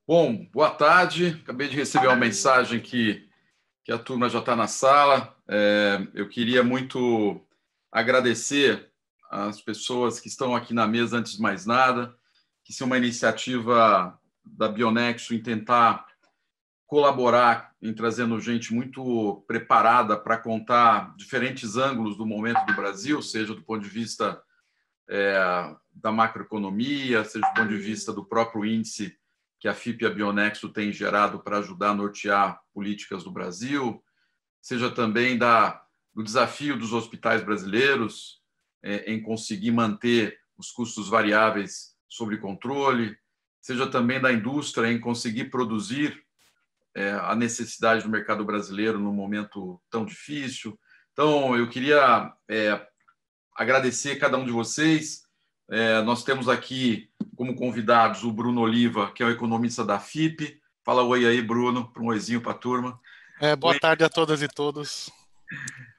Bom, boa tarde. Acabei de receber uma mensagem que a turma já está na sala. Eu queria muito agradecer as pessoas que estão aqui na mesa, antes de mais nada, que isso é uma iniciativa da Bionexo em tentar colaborar em trazendo gente muito preparada para contar diferentes ângulos do momento do Brasil, seja do ponto de vista da macroeconomia, seja do ponto de vista do próprio índice que a FIP e a Bionexo têm gerado para ajudar a nortear políticas do Brasil, seja também do desafio dos hospitais brasileiros em conseguir manter os custos variáveis sob controle, seja também da indústria em conseguir produzir a necessidade do mercado brasileiro num momento tão difícil. Então, eu queria agradecer cada um de vocês. Nós temos aqui como convidados o Bruno Oliva, que é o economista da FIP. Fala oi aí, Bruno, para um oizinho para a turma. Boa tarde a todas e todos.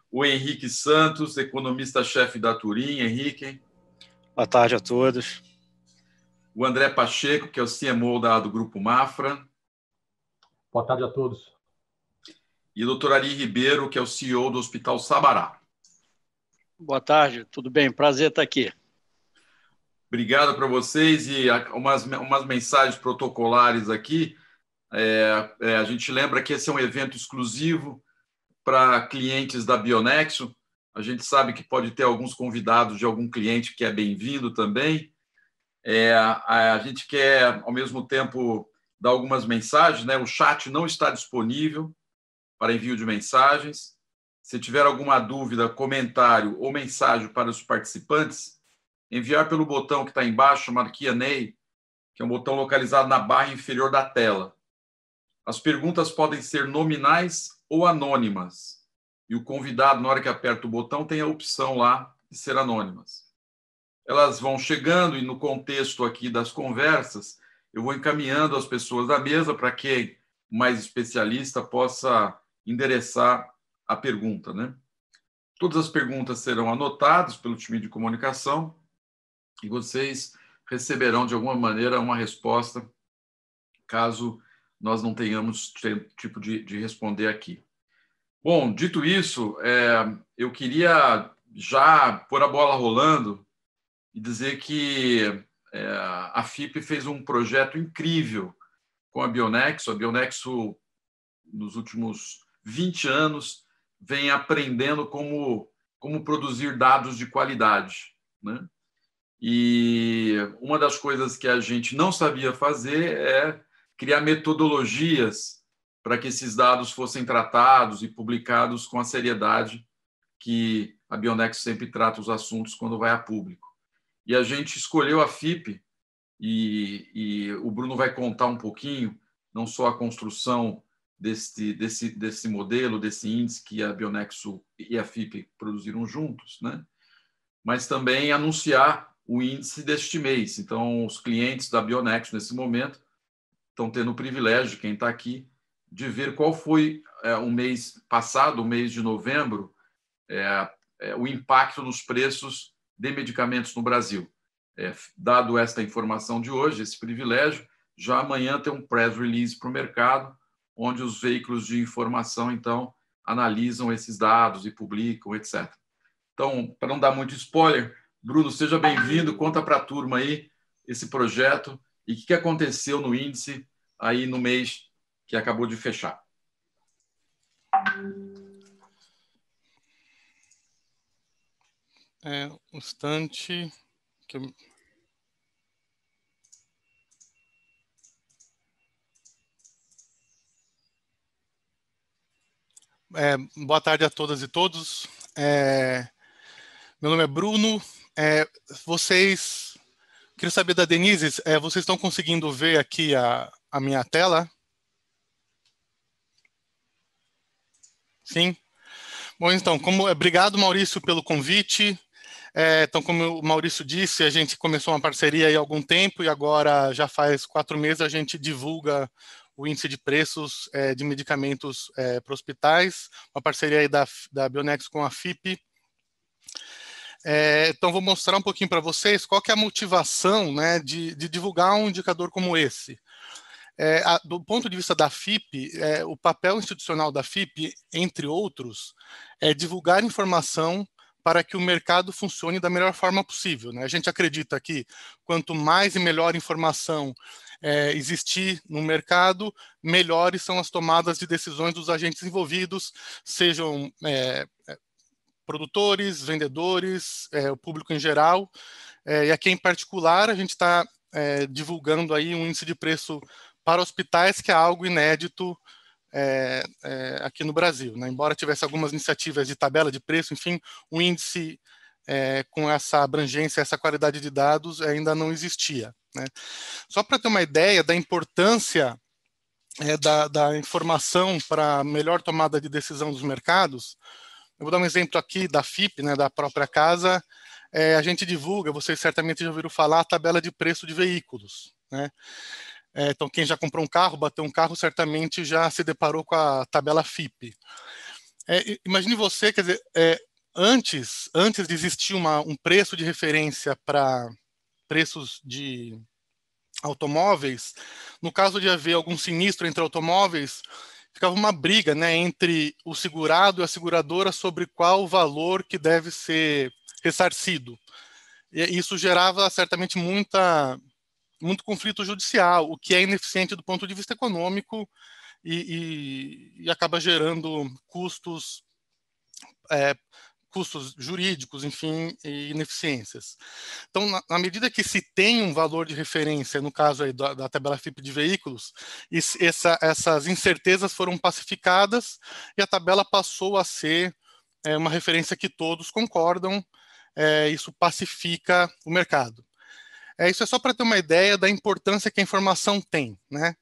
O Henrique Santos, economista-chefe da Turim. Henrique. Boa tarde a todos. O André Pacheco, que é o CMO do Grupo Mafra. Boa tarde a todos. E o Dr. Ari Ribeiro, que é o CEO do Hospital Sabará. Boa tarde, tudo bem? Prazer estar aqui. Obrigado para vocês e umas mensagens protocolares aqui. A gente lembra que esse é um evento exclusivo para clientes da Bionexo. A gente sabe que pode ter alguns convidados de algum cliente que é bem-vindo também. A gente quer, ao mesmo tempo, dar algumas mensagens, né? O chat não está disponível para envio de mensagens. Se tiver alguma dúvida, comentário ou mensagem para os participantes, enviar pelo botão que está embaixo, chamado Q&A, que é um botão localizado na barra inferior da tela. As perguntas podem ser nominais ou anônimas. E o convidado, na hora que aperta o botão, tem a opção lá de ser anônimas. Elas vão chegando e, no contexto aqui das conversas, eu vou encaminhando as pessoas da mesa para que o mais especialista possa endereçar a pergunta, né? Todas as perguntas serão anotadas pelo time de comunicação e vocês receberão, de alguma maneira, uma resposta, caso nós não tenhamos tempo de responder aqui. Bom, dito isso, eu queria já pôr a bola rolando e dizer que a FIP fez um projeto incrível com a Bionexo. A Bionexo, nos últimos 20 anos, vem aprendendo como produzir dados de qualidade, né? E uma das coisas que a gente não sabia fazer é criar metodologias para que esses dados fossem tratados e publicados com a seriedade que a Bionexo sempre trata os assuntos quando vai a público. E a gente escolheu a FIP, e o Bruno vai contar um pouquinho, não só a construção desse modelo, desse índice que a Bionexo e a FIP produziram juntos, né? Mas também anunciar o índice deste mês. Então, os clientes da Bionexo, nesse momento, estão tendo o privilégio, quem está aqui, de ver qual foi o mês passado, o mês de novembro, o impacto nos preços de medicamentos no Brasil. Dado esta informação de hoje, esse privilégio, já amanhã tem um press release para o mercado, onde os veículos de informação, então, analisam esses dados e publicam, etc. Então, para não dar muito spoiler, Bruno, seja bem-vindo, conta para a turma aí esse projeto e o que aconteceu no índice aí no mês que acabou de fechar. Um instante. Boa tarde a todas e todos. Meu nome é Bruno. Queria saber da Denise, vocês estão conseguindo ver aqui a minha tela? Sim? Bom, então, obrigado, Maurício, pelo convite. Então, como o Maurício disse, a gente começou uma parceria há algum tempo e agora já faz 4 meses a gente divulga o índice de preços de medicamentos para hospitais, uma parceria aí da Bionexo com a FIP. Então, vou mostrar um pouquinho para vocês qual que é a motivação, né, de divulgar um indicador como esse. Do ponto de vista da FIP, o papel institucional da FIP, entre outros, é divulgar informação para que o mercado funcione da melhor forma possível, né? A gente acredita que quanto mais e melhor informação existir no mercado, melhores são as tomadas de decisões dos agentes envolvidos, sejam produtores, vendedores, o público em geral, e aqui em particular a gente está divulgando aí um índice de preço para hospitais, que é algo inédito aqui no Brasil, né? Embora tivesse algumas iniciativas de tabela de preço, enfim, o índice com essa abrangência, essa qualidade de dados ainda não existia, né? Só para ter uma ideia da importância da informação para a melhor tomada de decisão dos mercados, eu vou dar um exemplo aqui da FIP, né, da própria casa. A gente divulga, vocês certamente já ouviram falar, a tabela de preço de veículos, né? Então, quem já comprou um carro, bateu um carro, certamente já se deparou com a tabela FIP. Imagine você, quer dizer, antes de existir um preço de referência para preços de automóveis, no caso de haver algum sinistro entre automóveis, ficava uma briga, né, entre o segurado e a seguradora sobre qual o valor que deve ser ressarcido. E isso gerava certamente muito conflito judicial, o que é ineficiente do ponto de vista econômico e acaba gerando custos jurídicos, enfim, e ineficiências. Então, na medida que se tem um valor de referência, no caso aí da tabela FIP de veículos, essas incertezas foram pacificadas e a tabela passou a ser uma referência que todos concordam, isso pacifica o mercado. Isso é só para ter uma ideia da importância que a informação tem, né?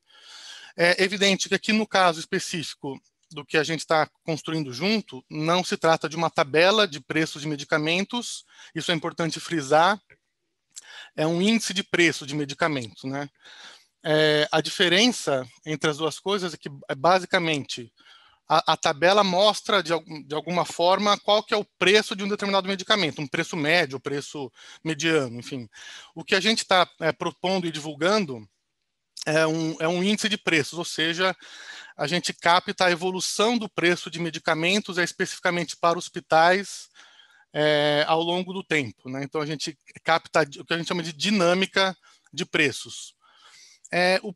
É evidente que aqui no caso específico do que a gente está construindo junto, não se trata de uma tabela de preços de medicamentos, isso é importante frisar, é um índice de preço de medicamentos, né? A diferença entre as duas coisas é que, basicamente, a tabela mostra, de alguma forma, qual que é o preço de um determinado medicamento, um preço médio, preço mediano, enfim. O que a gente está propondo e divulgando é um índice de preços, ou seja, a gente capta a evolução do preço de medicamentos, especificamente para hospitais, ao longo do tempo, né? Então, a gente capta o que a gente chama de dinâmica de preços.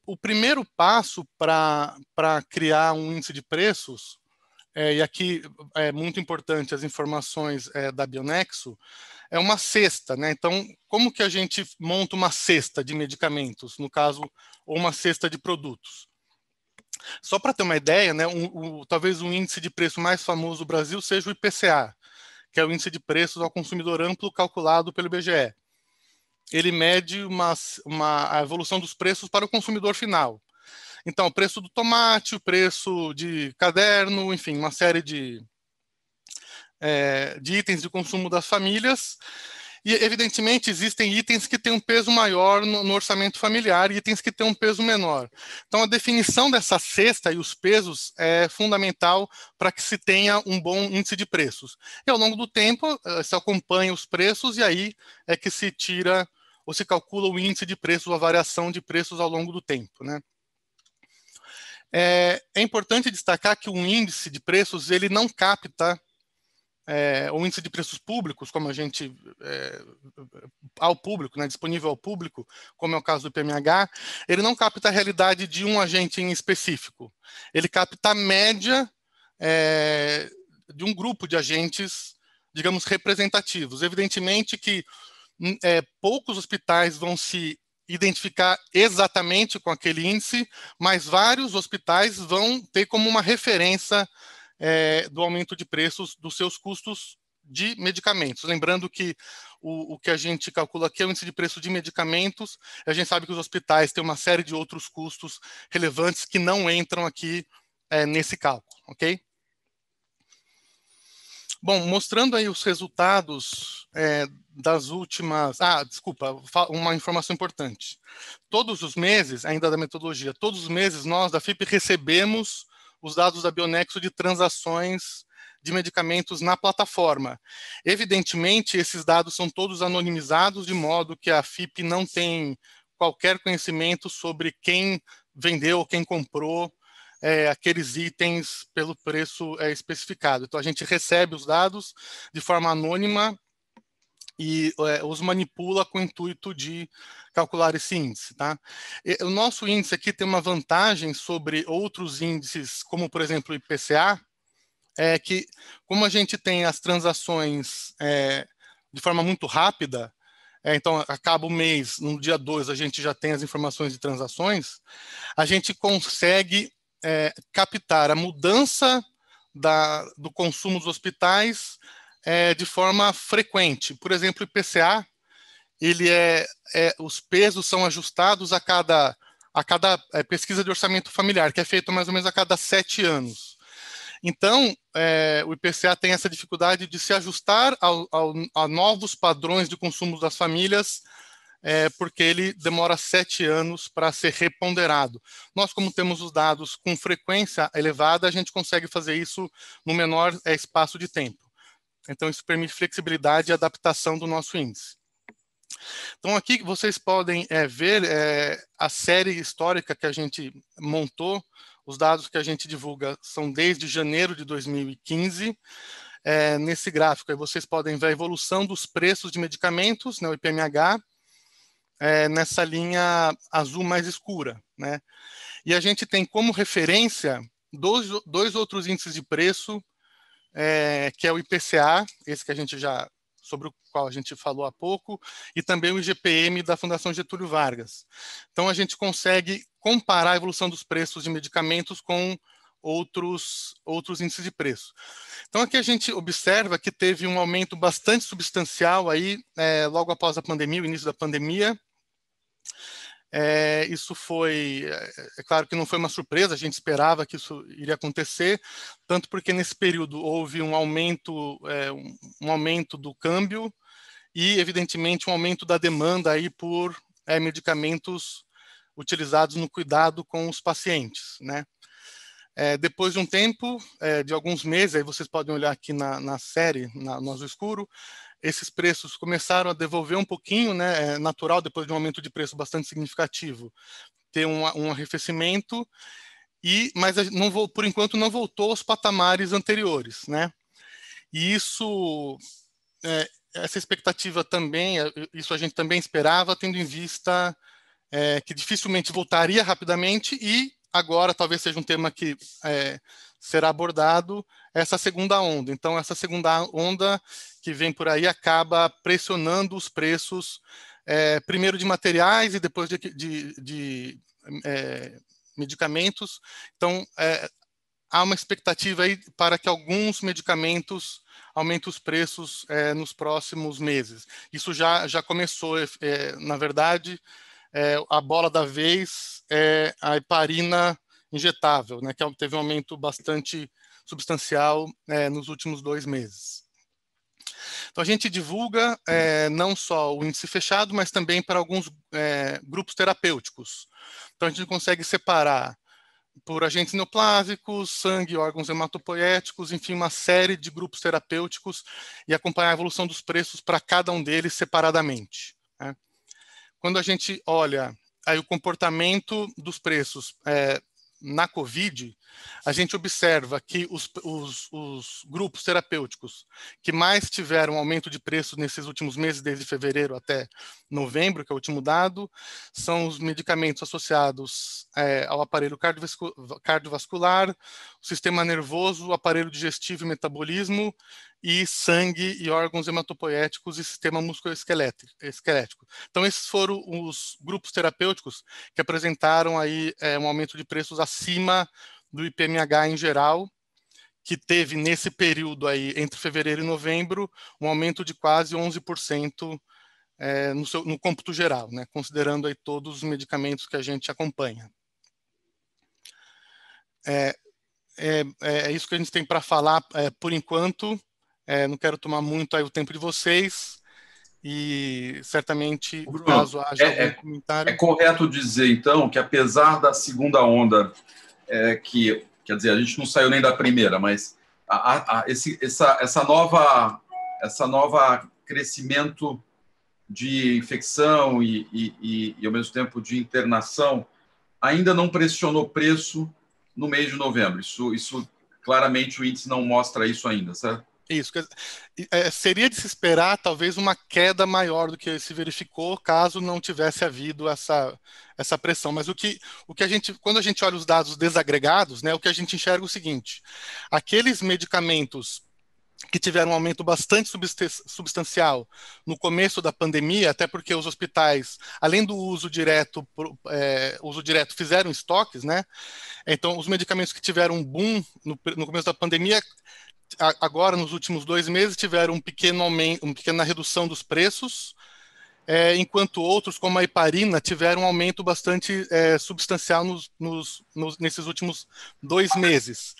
O primeiro passo para criar um índice de preços, e aqui é muito importante as informações da Bionexo, é uma cesta, né? Então, como que a gente monta uma cesta de medicamentos, no caso, ou uma cesta de produtos? Só para ter uma ideia, né, talvez o índice de preço mais famoso do Brasil seja o IPCA, que é o índice de preços ao consumidor amplo calculado pelo IBGE. Ele mede a evolução dos preços para o consumidor final. Então, o preço do tomate, o preço de caderno, enfim, uma série de itens de consumo das famílias. E, evidentemente, existem itens que têm um peso maior no orçamento familiar e itens que têm um peso menor. Então, a definição dessa cesta e os pesos é fundamental para que se tenha um bom índice de preços. E, ao longo do tempo, se acompanha os preços e aí é que se tira ou se calcula o índice de preços, a variação de preços ao longo do tempo, né? É importante destacar que o índice de preços ele não capta o índice de preços públicos, como a gente ao público, né, disponível ao público, como é o caso do PMH, ele não capta a realidade de um agente em específico. Ele capta a média de um grupo de agentes, digamos, representativos. Evidentemente que poucos hospitais vão se identificar exatamente com aquele índice, mas vários hospitais vão ter como uma referência do aumento de preços dos seus custos de medicamentos. Lembrando que o que a gente calcula aqui é o índice de preço de medicamentos. A gente sabe que os hospitais têm uma série de outros custos relevantes que não entram aqui nesse cálculo, ok? Bom, mostrando aí os resultados das últimas... desculpa, uma informação importante. Todos os meses, ainda da metodologia, todos os meses nós da FIP recebemos os dados da Bionexo de transações de medicamentos na plataforma. Evidentemente, esses dados são todos anonimizados, de modo que a FIP não tem qualquer conhecimento sobre quem vendeu, quem comprou aqueles itens pelo preço especificado. Então, a gente recebe os dados de forma anônima e os manipula com o intuito de calcular esse índice. Tá? O nosso índice aqui tem uma vantagem sobre outros índices, como, por exemplo, o IPCA, que, como a gente tem as transações de forma muito rápida, então, acaba o mês, no dia 2, a gente já tem as informações de transações, a gente consegue captar a mudança do consumo dos hospitais de forma frequente. Por exemplo, o IPCA, os pesos são ajustados a cada pesquisa de orçamento familiar, que é feita mais ou menos a cada 7 anos. Então, o IPCA tem essa dificuldade de se ajustar a novos padrões de consumo das famílias, porque ele demora 7 anos para ser reponderado. Nós, como temos os dados com frequência elevada, a gente consegue fazer isso no menor espaço de tempo. Então, isso permite flexibilidade e adaptação do nosso índice. Então, aqui vocês podem ver a série histórica que a gente montou. Os dados que a gente divulga são desde janeiro de 2015. Nesse gráfico, aí vocês podem ver a evolução dos preços de medicamentos, né, o IPMH, nessa linha azul mais escura. Né? E a gente tem como referência dois outros índices de preço, que é o IPCA, esse que a gente sobre o qual a gente falou há pouco, e também o IGPM da Fundação Getúlio Vargas. Então, a gente consegue comparar a evolução dos preços de medicamentos com outros índices de preço. Então, aqui a gente observa que teve um aumento bastante substancial aí, logo após a pandemia, o início da pandemia. Isso foi, claro que não foi uma surpresa, a gente esperava que isso iria acontecer, tanto porque nesse período houve um aumento do câmbio e, evidentemente, um aumento da demanda aí por medicamentos utilizados no cuidado com os pacientes, né? Depois de um tempo, de alguns meses, aí vocês podem olhar aqui na série, no azul escuro, esses preços começaram a devolver um pouquinho, né? É natural, depois de um aumento de preço bastante significativo, ter um arrefecimento, mas por enquanto não voltou aos patamares anteriores, né? E isso, essa expectativa também, isso a gente também esperava, tendo em vista que dificilmente voltaria rapidamente e agora talvez seja um tema que será abordado, essa segunda onda. Então, essa segunda onda que vem por aí acaba pressionando os preços, primeiro de materiais e depois de medicamentos. Então, há uma expectativa aí para que alguns medicamentos aumentem os preços nos próximos meses. Isso já começou, na verdade. A bola da vez é a heparina injetável, né, que teve um aumento bastante substancial nos últimos 2 meses. Então, a gente divulga não só o índice fechado, mas também para alguns grupos terapêuticos. Então, a gente consegue separar por agentes neoplásicos, sangue, órgãos hematopoéticos, enfim, uma série de grupos terapêuticos e acompanhar a evolução dos preços para cada um deles separadamente. Né? Quando a gente olha aí o comportamento dos preços na COVID, a gente observa que os grupos terapêuticos que mais tiveram aumento de preço nesses últimos meses, desde fevereiro até novembro, que é o último dado, são os medicamentos associados ao aparelho cardiovascular, o sistema nervoso, o aparelho digestivo e metabolismo, e sangue e órgãos hematopoéticos e sistema musculoesquelético. Então, esses foram os grupos terapêuticos que apresentaram aí um aumento de preços acima do IPMH em geral, que teve nesse período aí, entre fevereiro e novembro, um aumento de quase 11% no cômputo geral, né, considerando aí todos os medicamentos que a gente acompanha. É isso que a gente tem para falar por enquanto. Não quero tomar muito aí o tempo de vocês e certamente, Bruno, caso haja algum comentário... É correto dizer, então, que apesar da segunda onda, que, quer dizer, a gente não saiu nem da primeira, mas essa nova crescimento de infecção e, ao mesmo tempo, de internação ainda não pressionou preço no mês de novembro. Isso claramente o índice não mostra isso ainda, certo? Isso. Seria de se esperar talvez uma queda maior do que se verificou caso não tivesse havido essa pressão. Mas o que a gente, quando a gente olha os dados desagregados, né, o que a gente enxerga é o seguinte: aqueles medicamentos que tiveram um aumento bastante substancial no começo da pandemia, até porque os hospitais, além do uso direto, fizeram estoques, né? Então, os medicamentos que tiveram um boom no começo da pandemia, agora, nos últimos 2 meses, tiveram um pequeno aumento, uma pequena redução dos preços, enquanto outros, como a heparina, tiveram um aumento bastante substancial nesses últimos 2 meses.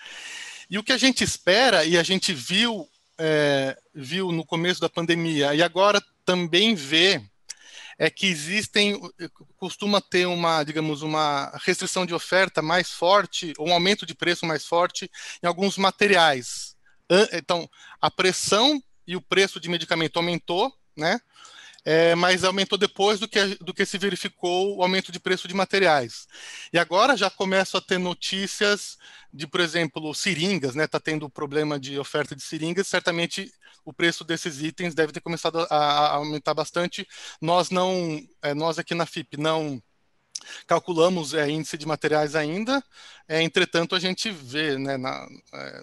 E o que a gente espera, e a gente viu no começo da pandemia, e agora também vê, é que costuma ter digamos, uma restrição de oferta mais forte, ou um aumento de preço mais forte em alguns materiais. Então, a pressão e o preço de medicamento aumentou, né? Mas aumentou depois do que se verificou o aumento de preço de materiais. E agora já começo a ter notícias de, por exemplo, seringas, né? Está tendo problema de oferta de seringas, certamente o preço desses itens deve ter começado a aumentar bastante. Nós aqui na FIP não calculamos índice de materiais ainda, entretanto a gente vê, né,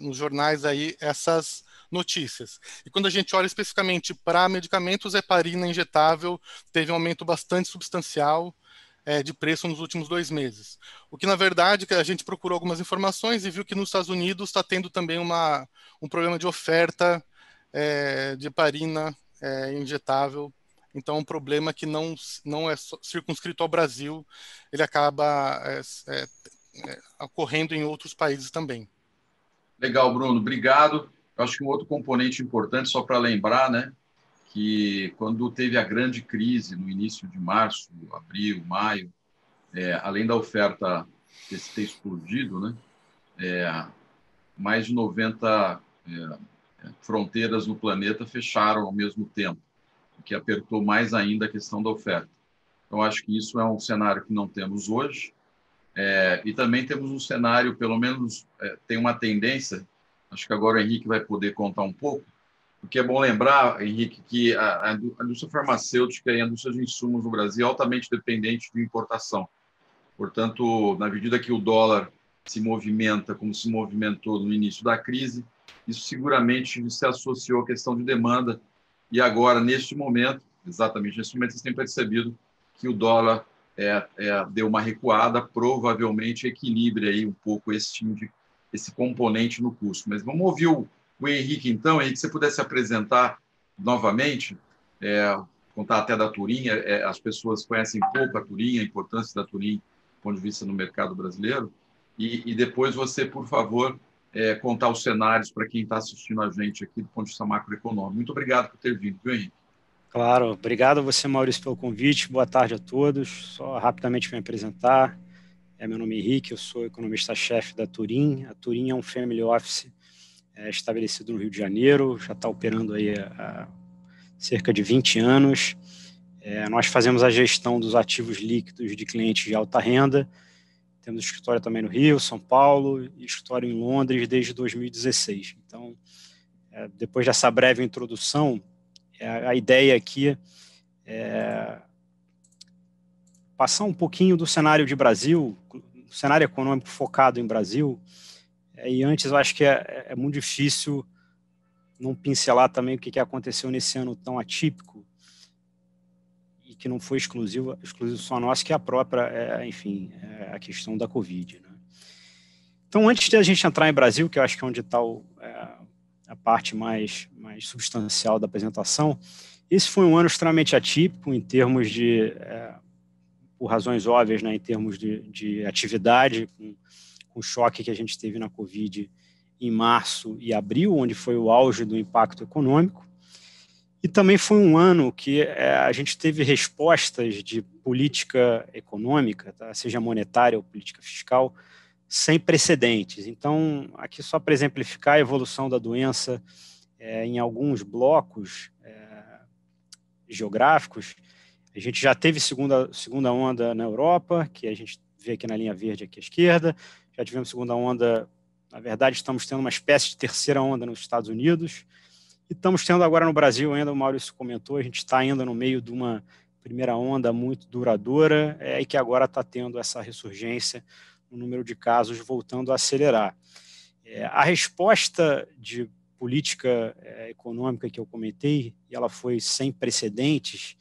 nos jornais aí essas notícias. E quando a gente olha especificamente para medicamentos, heparina injetável teve um aumento bastante substancial de preço nos últimos 2 meses. O que, na verdade, a gente procurou algumas informações e viu que nos Estados Unidos está tendo também um problema de oferta de heparina injetável. Então, é um problema que não é circunscrito ao Brasil, ele acaba ocorrendo em outros países também. Legal, Bruno, obrigado. Eu acho que um outro componente importante, só para lembrar, né, que quando teve a grande crise no início de março, abril, maio, além da oferta ter explodido, né, mais de 90 fronteiras no planeta fecharam ao mesmo tempo, o que apertou mais ainda a questão da oferta. Então, acho que isso é um cenário que não temos hoje. E também temos um cenário, pelo menos tem uma tendência, acho que agora o Henrique vai poder contar um pouco, porque é bom lembrar, Henrique, que a indústria farmacêutica e a indústria de insumos no Brasil é altamente dependente de importação. Portanto, na medida que o dólar se movimenta como se movimentou no início da crise, isso seguramente se associou à questão de demanda. E agora, neste momento, exatamente neste momento, vocês têm percebido que o dólar deu uma recuada, provavelmente equilibre aí um pouco esse componente no custo. Mas vamos ouvir o Henrique, então. Henrique, se você pudesse apresentar novamente, contar até da Turim, as pessoas conhecem pouco a Turim, a importância da Turim do ponto de vista no mercado brasileiro, e depois você, por favor, contar os cenários para quem está assistindo a gente aqui do ponto de vista macroeconômico. Muito obrigado por ter vindo, viu, Henrique? Claro, obrigado a você, Maurício, pelo convite. Boa tarde a todos. Só rapidamente me apresentar. Meu nome é Henrique, eu sou economista-chefe da Turim. A Turim é um family office estabelecido no Rio de Janeiro, já está operando aí há cerca de 20 anos. Nós fazemos a gestão dos ativos líquidos de clientes de alta renda. Temos escritório também no Rio, São Paulo e escritório em Londres desde 2016. Então, depois dessa breve introdução, a ideia aqui é passar um pouquinho do cenário de Brasil, cenário econômico focado em Brasil, e antes eu acho que é muito difícil não pincelar também o que aconteceu nesse ano tão atípico e que não foi exclusivo só nosso, que é a própria, enfim, a questão da Covid, né? Então, antes de a gente entrar em Brasil, que eu acho que é onde está a parte mais substancial da apresentação, esse foi um ano extremamente atípico em termos de, por razões óbvias, né, em termos de atividade, com o choque que a gente teve na Covid em março e abril, onde foi o auge do impacto econômico. E também foi um ano que a gente teve respostas de política econômica, tá, seja monetária ou política fiscal, sem precedentes. Então, aqui só para exemplificar a evolução da doença em alguns blocos geográficos, a gente já teve segunda onda na Europa, que a gente vê aqui na linha verde aqui à esquerda, já tivemos segunda onda, na verdade estamos tendo uma espécie de terceira onda nos Estados Unidos, e estamos tendo agora no Brasil, ainda o Maurício comentou, a gente está ainda no meio de uma primeira onda muito duradoura, e que agora está tendo essa ressurgência, o número de casos voltando a acelerar. A resposta de política econômica que eu comentei, e ela foi sem precedentes,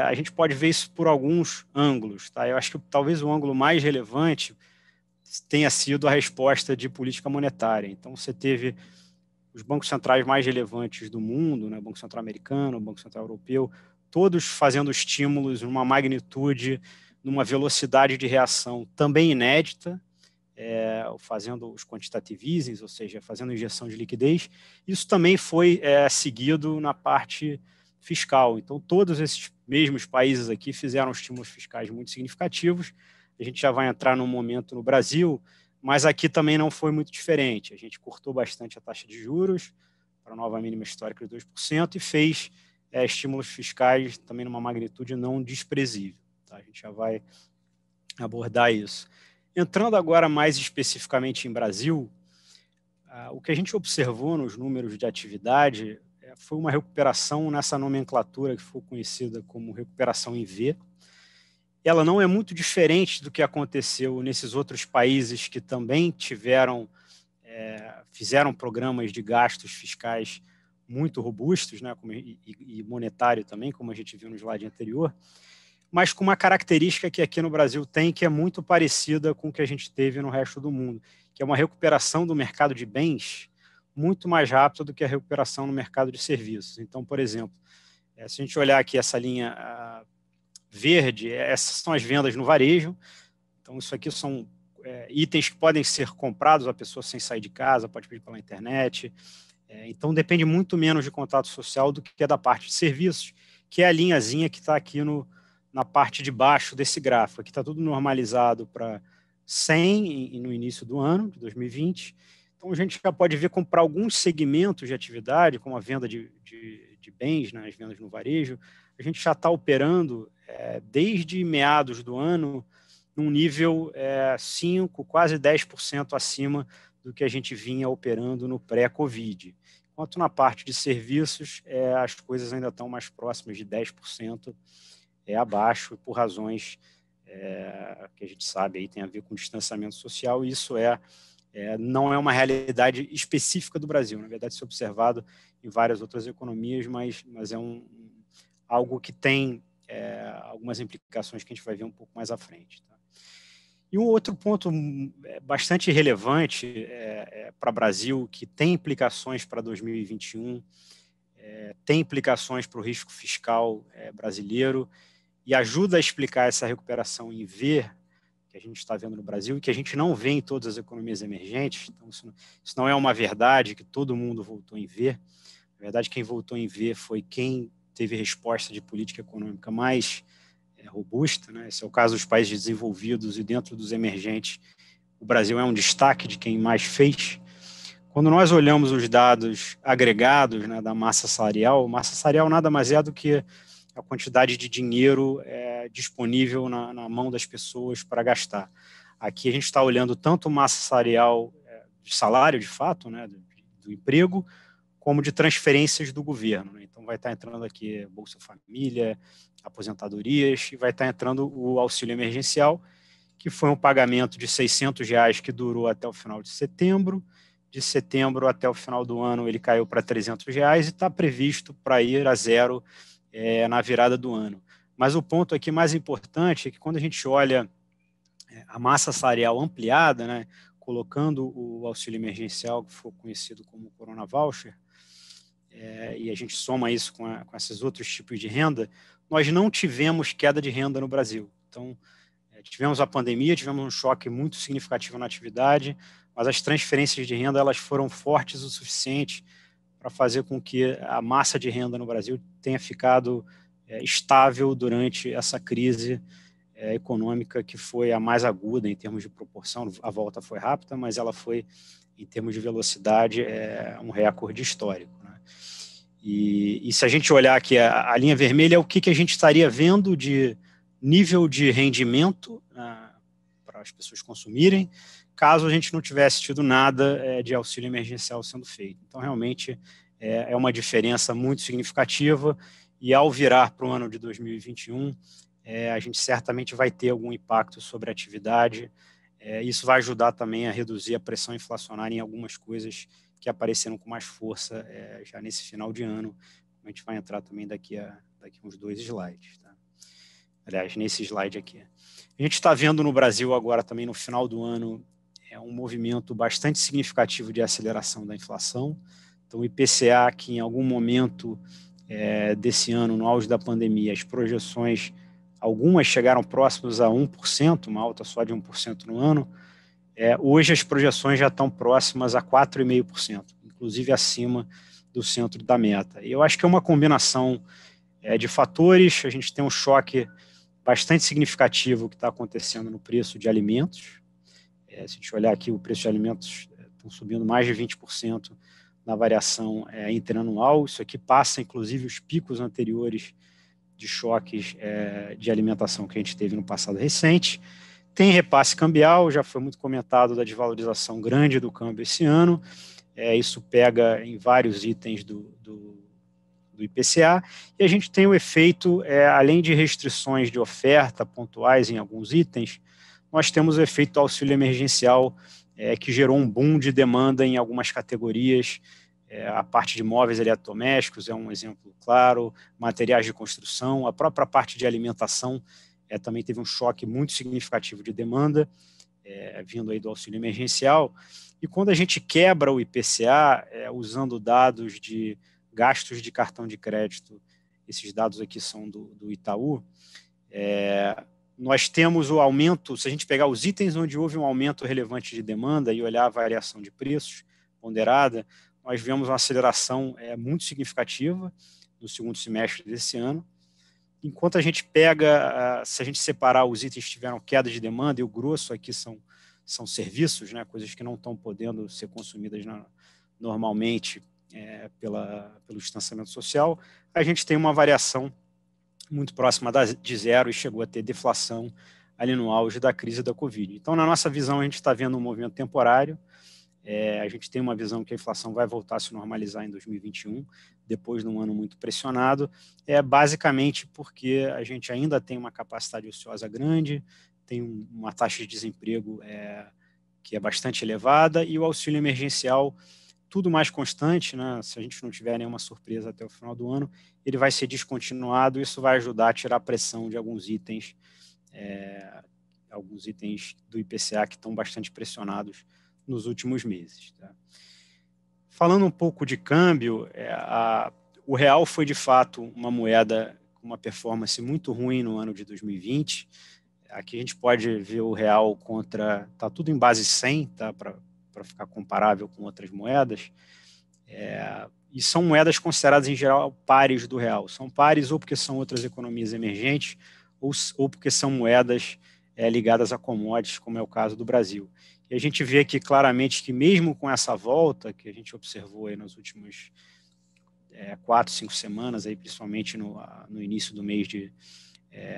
a gente pode ver isso por alguns ângulos. Tá? Eu acho que talvez o ângulo mais relevante tenha sido a resposta de política monetária. Então, você teve os bancos centrais mais relevantes do mundo, né, o Banco Central americano, o Banco Central europeu, todos fazendo estímulos numa magnitude, numa velocidade de reação também inédita, fazendo os quantitative easing, ou seja, fazendo injeção de liquidez. Isso também foi seguido na parte fiscal. Então, todos esses mesmos países aqui fizeram estímulos fiscais muito significativos. A gente já vai entrar num momento no Brasil, mas aqui também não foi muito diferente. A gente cortou bastante a taxa de juros para a nova mínima histórica de 2% e fez estímulos fiscais também numa magnitude não desprezível. Tá? A gente já vai abordar isso. Entrando agora mais especificamente em Brasil, o que a gente observou nos números de atividade foi uma recuperação nessa nomenclatura que foi conhecida como recuperação em V. Ela não é muito diferente do que aconteceu nesses outros países que também fizeram programas de gastos fiscais muito robustos, né, e monetário também, como a gente viu no slide anterior, mas com uma característica que aqui no Brasil tem, que é muito parecida com o que a gente teve no resto do mundo, que é uma recuperação do mercado de bens muito mais rápida do que a recuperação no mercado de serviços. Então, por exemplo, se a gente olhar aqui essa linha verde, essas são as vendas no varejo. Então, isso aqui são itens que podem ser comprados, a pessoa sem sair de casa, pode pedir pela internet. Então, depende muito menos de contato social do que é da parte de serviços, que é a linhazinha que está aqui na parte de baixo desse gráfico. Aqui está tudo normalizado para 100 no início do ano, de 2020. Então, a gente já pode ver como para alguns segmentos de atividade, como a venda de bens, né, as vendas no varejo, a gente já está operando desde meados do ano num nível 5%, quase 10% acima do que a gente vinha operando no pré-Covid. Enquanto na parte de serviços, as coisas ainda estão mais próximas de 10% abaixo, por razões que a gente sabe aí tem a ver com distanciamento social, e isso não é uma realidade específica do Brasil. Na verdade, isso é observado em várias outras economias, mas é algo que tem algumas implicações que a gente vai ver um pouco mais à frente. Tá? E um outro ponto bastante relevante para o Brasil, que tem implicações para 2021, tem implicações para o risco fiscal brasileiro e ajuda a explicar essa recuperação em V que a gente está vendo no Brasil e que a gente não vê em todas as economias emergentes. Então, isso não é uma verdade que todo mundo voltou em V. Na verdade, quem voltou em V foi quem teve resposta de política econômica mais robusta, né? Esse é o caso dos países desenvolvidos, e dentro dos emergentes, o Brasil é um destaque de quem mais fez. Quando nós olhamos os dados agregados, né, da massa salarial nada mais é do que a quantidade de dinheiro disponível na mão das pessoas para gastar. Aqui a gente está olhando tanto massa salarial de salário, de fato, né, do emprego, como de transferências do governo. Né? Então, vai estar entrando aqui Bolsa Família, aposentadorias, e vai estar entrando o auxílio emergencial, que foi um pagamento de R$600 que durou até o final de setembro. De setembro até o final do ano, ele caiu para R$300 e está previsto para ir a zero na virada do ano. Mas o ponto aqui mais importante é que quando a gente olha a massa salarial ampliada, né, colocando o auxílio emergencial, que foi conhecido como Corona Voucher, e a gente soma isso com esses outros tipos de renda, nós não tivemos queda de renda no Brasil. Então, tivemos a pandemia, tivemos um choque muito significativo na atividade, mas as transferências de renda elas foram fortes o suficiente para fazer com que a massa de renda no Brasil tenha ficado estável durante essa crise econômica que foi a mais aguda em termos de proporção. A volta foi rápida, mas ela foi, em termos de velocidade, um recorde histórico. Né? E se a gente olhar aqui, a linha vermelha é o que a gente estaria vendo de nível de rendimento as pessoas consumirem, caso a gente não tivesse tido nada de auxílio emergencial sendo feito. Então, realmente, é uma diferença muito significativa, e ao virar para o ano de 2021, a gente certamente vai ter algum impacto sobre a atividade. Isso vai ajudar também a reduzir a pressão inflacionária em algumas coisas que apareceram com mais força já nesse final de ano. A gente vai entrar também daqui uns 2 slides. Tá? Aliás, nesse slide aqui. A gente está vendo no Brasil agora também no final do ano um movimento bastante significativo de aceleração da inflação. Então, o IPCA, que em algum momento desse ano, no auge da pandemia, as projeções, algumas chegaram próximas a 1%, uma alta só de 1% no ano. Hoje as projeções já estão próximas a 4,5%, inclusive acima do centro da meta. E eu acho que é uma combinação de fatores. A gente tem um choque bastante significativo que está acontecendo no preço de alimentos. Se a gente olhar aqui, o preço de alimentos estão subindo mais de 20% na variação interanual. Isso aqui passa, inclusive, os picos anteriores de choques de alimentação que a gente teve no passado recente. Tem repasse cambial, já foi muito comentado da desvalorização grande do câmbio esse ano. Isso pega em vários itens do IPCA, e a gente tem o efeito, além de restrições de oferta pontuais em alguns itens, nós temos o efeito do auxílio emergencial, que gerou um boom de demanda em algumas categorias. A parte de móveis eletrodomésticos é um exemplo claro, materiais de construção, a própria parte de alimentação também teve um choque muito significativo de demanda, vindo aí do auxílio emergencial. E quando a gente quebra o IPCA, usando dados de gastos de cartão de crédito, esses dados aqui são do Itaú, nós temos o aumento, se a gente pegar os itens onde houve um aumento relevante de demanda e olhar a variação de preços ponderada, nós vemos uma aceleração muito significativa no segundo semestre desse ano. Enquanto a gente pega, se a gente separar os itens que tiveram queda de demanda, e o grosso aqui são serviços, né, coisas que não estão podendo ser consumidas normalmente pelo distanciamento social, a gente tem uma variação muito próxima de zero e chegou a ter deflação ali no auge da crise da Covid. Então, na nossa visão, a gente está vendo um movimento temporário. A gente tem uma visão que a inflação vai voltar a se normalizar em 2021, depois de um ano muito pressionado, basicamente porque a gente ainda tem uma capacidade ociosa grande, tem uma taxa de desemprego que é bastante elevada, e o auxílio emergencial, tudo mais constante, né? Se a gente não tiver nenhuma surpresa até o final do ano, ele vai ser descontinuado. Isso vai ajudar a tirar a pressão de alguns itens do IPCA que estão bastante pressionados nos últimos meses. Tá? Falando um pouco de câmbio, o real foi de fato uma moeda com uma performance muito ruim no ano de 2020. Aqui a gente pode ver o real está tudo em base 100, tá? Para ficar comparável com outras moedas. E são moedas consideradas em geral pares do real. São pares ou porque são outras economias emergentes ou porque são moedas ligadas a commodities, como é o caso do Brasil. E a gente vê aqui claramente que mesmo com essa volta que a gente observou aí nas últimas 4, 5 semanas, aí, principalmente no início do mês de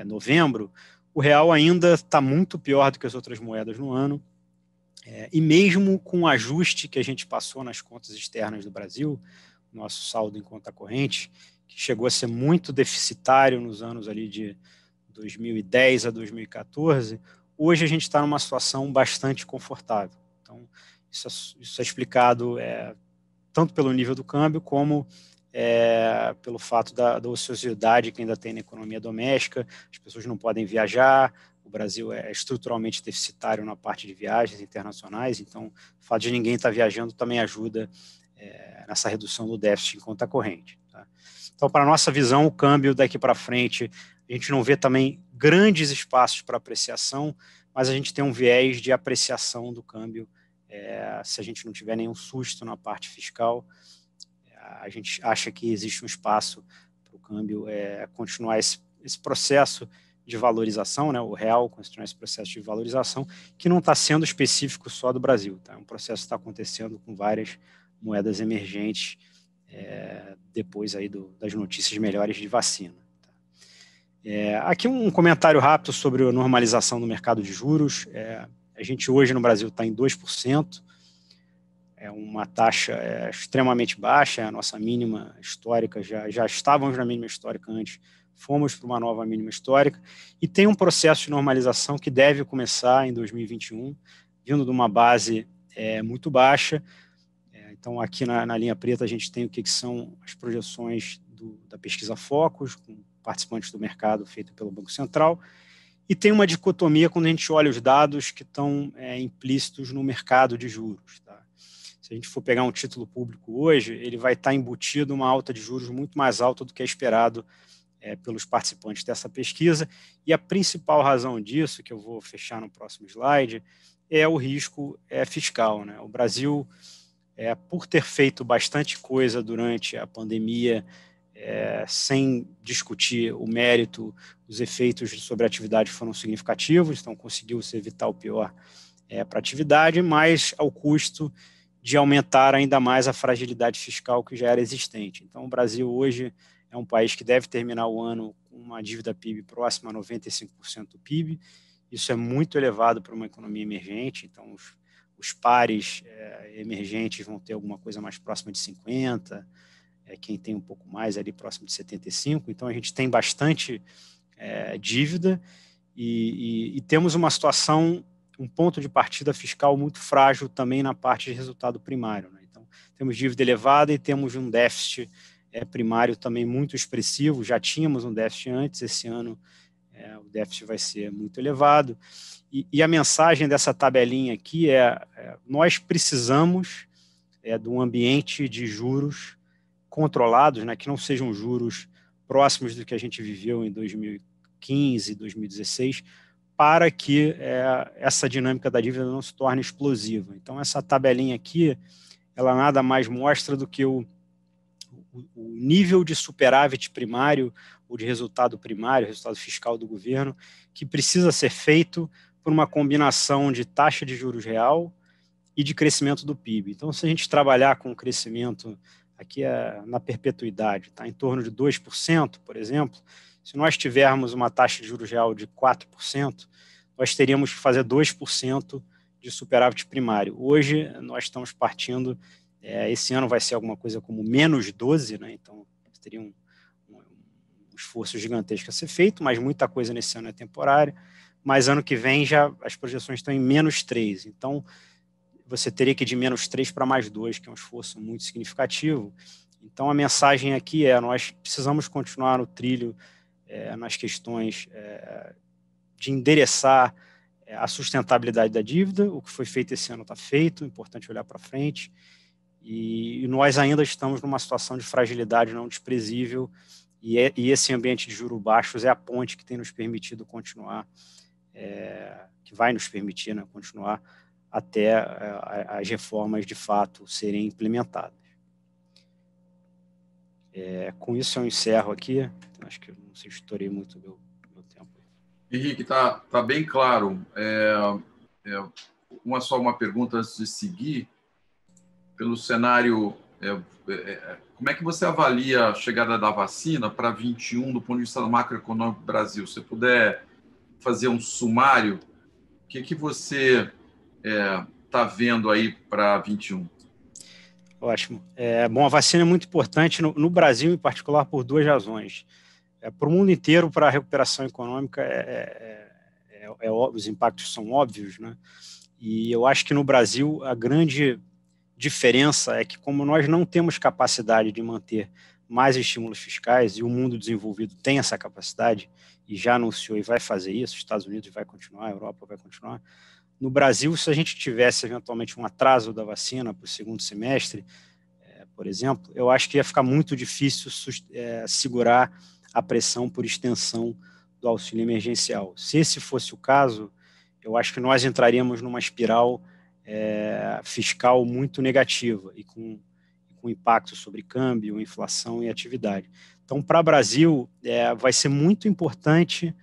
novembro, o real ainda está muito pior do que as outras moedas no ano. E mesmo com o ajuste que a gente passou nas contas externas do Brasil, nosso saldo em conta corrente, que chegou a ser muito deficitário nos anos ali de 2010 a 2014, hoje a gente está numa situação bastante confortável. Então, isso é explicado tanto pelo nível do câmbio, como pelo fato da ociosidade que ainda tem na economia doméstica. As pessoas não podem viajar, o Brasil é estruturalmente deficitário na parte de viagens internacionais, então o fato de ninguém estar viajando também ajuda nessa redução do déficit em conta corrente. Tá? Então, para a nossa visão, o câmbio daqui para frente, a gente não vê também grandes espaços para apreciação, mas a gente tem um viés de apreciação do câmbio se a gente não tiver nenhum susto na parte fiscal. A gente acha que existe um espaço para o câmbio continuar esse processo de valorização, né, o real continuar esse processo de valorização, que não está sendo específico só do Brasil. Tá? É um processo que está acontecendo com várias moedas emergentes depois aí das notícias melhores de vacina. Tá? Aqui um comentário rápido sobre a normalização do mercado de juros. A gente hoje no Brasil está em 2%, é uma taxa extremamente baixa, é a nossa mínima histórica, já estávamos na mínima histórica antes, fomos para uma nova mínima histórica, e tem um processo de normalização que deve começar em 2021, vindo de uma base muito baixa. Então, aqui na linha preta, a gente tem o que são as projeções da pesquisa Focus, com participantes do mercado feito pelo Banco Central, e tem uma dicotomia quando a gente olha os dados que estão implícitos no mercado de juros. Tá? Se a gente for pegar um título público hoje, ele vai estar embutido uma alta de juros muito mais alta do que é esperado pelos participantes dessa pesquisa, e a principal razão disso, que eu vou fechar no próximo slide, é o risco fiscal. Né? O Brasil, por ter feito bastante coisa durante a pandemia, sem discutir o mérito, os efeitos sobre a atividade foram significativos, então conseguiu-se evitar o pior para a atividade, mas ao custo de aumentar ainda mais a fragilidade fiscal que já era existente. Então, o Brasil hoje é um país que deve terminar o ano com uma dívida PIB próxima a 95% do PIB. Isso é muito elevado para uma economia emergente, então os pares emergentes vão ter alguma coisa mais próxima de 50%, quem tem um pouco mais ali próximo de 75%, então a gente tem bastante dívida e temos uma situação, um ponto de partida fiscal muito frágil também na parte de resultado primário. Né? Então, temos dívida elevada e temos um déficit primário também muito expressivo, já tínhamos um déficit antes, esse ano o déficit vai ser muito elevado, e a mensagem dessa tabelinha aqui nós precisamos de um ambiente de juros controlados, né, que não sejam juros próximos do que a gente viveu em 2015, 2016, para que essa dinâmica da dívida não se torne explosiva. Então, essa tabelinha aqui, ela nada mais mostra do que o nível de superávit primário, ou de resultado primário, resultado fiscal do governo, que precisa ser feito por uma combinação de taxa de juros real e de crescimento do PIB. Então, se a gente trabalhar com o crescimento aqui na perpetuidade, tá, em torno de 2%, por exemplo, se nós tivermos uma taxa de juros real de 4%, nós teríamos que fazer 2% de superávit primário. Hoje, nós estamos partindo, esse ano vai ser alguma coisa como menos 12%, né? Então teria um esforço gigantesco a ser feito, mas muita coisa nesse ano é temporária, mas ano que vem já as projeções estão em menos 3%, então você teria que ir de menos 3 para mais 2, que é um esforço muito significativo. Então, a mensagem aqui nós precisamos continuar no trilho nas questões de endereçar a sustentabilidade da dívida. O que foi feito esse ano está feito, é importante olhar para frente, e nós ainda estamos numa situação de fragilidade não desprezível, e esse ambiente de juros baixos é a ponte que tem nos permitido continuar, que vai nos permitir, né, continuar até as reformas de fato serem implementadas. Com isso eu encerro aqui, acho que eu não sei, estourei muito meu tempo. Henrique, tá bem claro. Só uma pergunta antes de seguir. Pelo cenário, como é que você avalia a chegada da vacina para 21 do ponto de vista macroeconômico do Brasil? Se você puder fazer um sumário, o que você está vendo aí para 21? Ótimo. Bom, a vacina é muito importante no Brasil, em particular, por duas razões. Para o mundo inteiro, para a recuperação econômica, os impactos são óbvios, né? E eu acho que no Brasil a grande diferença é que, como nós não temos capacidade de manter mais estímulos fiscais, e o mundo desenvolvido tem essa capacidade, e já anunciou e vai fazer isso, os Estados Unidos vai continuar, a Europa vai continuar. No Brasil, se a gente tivesse eventualmente um atraso da vacina para o segundo semestre, por exemplo, eu acho que ia ficar muito difícil segurar a pressão por extensão do auxílio emergencial. Se esse fosse o caso, eu acho que nós entraríamos numa espiral fiscal muito negativa e com impacto sobre câmbio, inflação e atividade. Então, para o Brasil, vai ser muito importante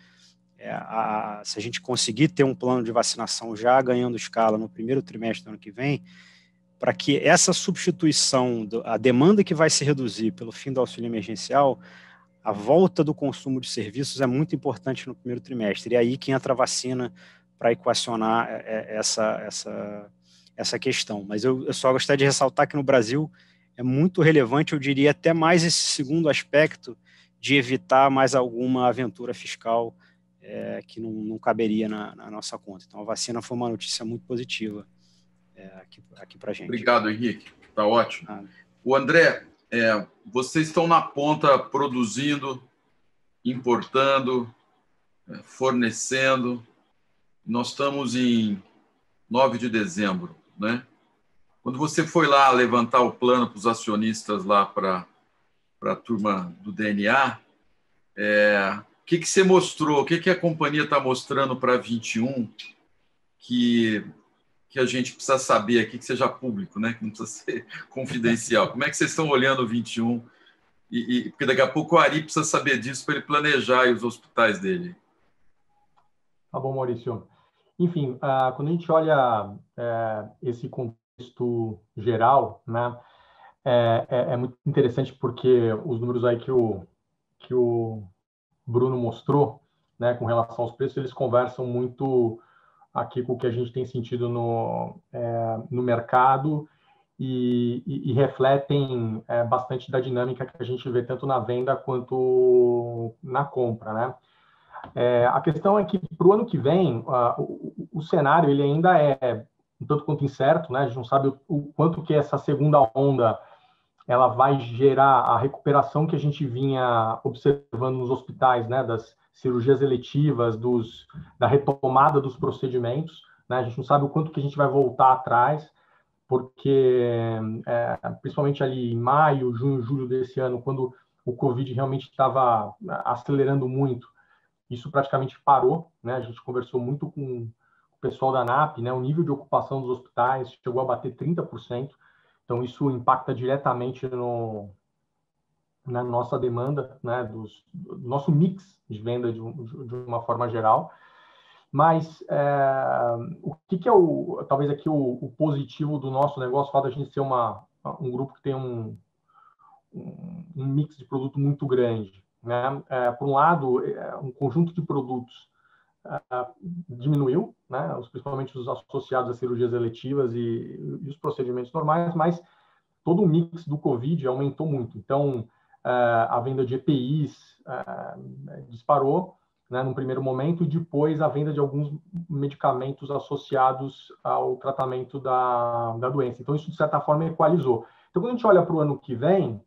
se a gente conseguir ter um plano de vacinação já ganhando escala no primeiro trimestre do ano que vem, para que essa substituição, a demanda que vai se reduzir pelo fim do auxílio emergencial, a volta do consumo de serviços é muito importante no primeiro trimestre, e aí que entra a vacina para equacionar essa questão. Mas eu só gostaria de ressaltar que no Brasil é muito relevante, eu diria até mais esse segundo aspecto de evitar mais alguma aventura fiscal que não caberia na nossa conta. Então, a vacina foi uma notícia muito positiva aqui para a gente. Obrigado, Henrique. Está ótimo. O André, vocês estão na ponta produzindo, importando, fornecendo. Nós estamos em 9 de dezembro, né? Quando você foi lá levantar o plano para os acionistas lá para a turma do DNA, o que você mostrou? O que a companhia está mostrando para 21 que a gente precisa saber aqui, que seja público, né? Que não precisa ser confidencial. Como é que vocês estão olhando o 21? Porque daqui a pouco o Ari precisa saber disso para ele planejar os hospitais dele. Tá bom, Maurício. Enfim, quando a gente olha esse contexto geral, né, é muito interessante porque os números aí que o Bruno mostrou, né, com relação aos preços, eles conversam muito aqui com o que a gente tem sentido no mercado e refletem bastante da dinâmica que a gente vê tanto na venda quanto na compra, né? A questão é que para o ano que vem, o cenário ele ainda é um tanto quanto incerto, né? A gente não sabe o quanto que essa segunda onda ela vai gerar a recuperação que a gente vinha observando nos hospitais, né? Das cirurgias eletivas, da retomada dos procedimentos, né? A gente não sabe o quanto que a gente vai voltar atrás, porque principalmente ali em maio, junho, julho desse ano, quando o Covid realmente estava acelerando muito, isso praticamente parou, né? A gente conversou muito com o pessoal da ANAP, né? O nível de ocupação dos hospitais chegou a bater 30%, então isso impacta diretamente na nossa demanda, né? Do nosso mix de venda de uma forma geral. Mas o que é talvez aqui o positivo do nosso negócio, o fato de a gente ser um grupo que tem um mix de produto muito grande, né? Por um lado, um conjunto de produtos diminuiu, né? Principalmente os associados às cirurgias eletivas e os procedimentos normais, mas todo o mix do Covid aumentou muito. Então, a venda de EPIs disparou, né, num primeiro momento, e depois a venda de alguns medicamentos associados ao tratamento da doença. Então, isso, de certa forma, equalizou. Então, quando a gente olha para o ano que vem,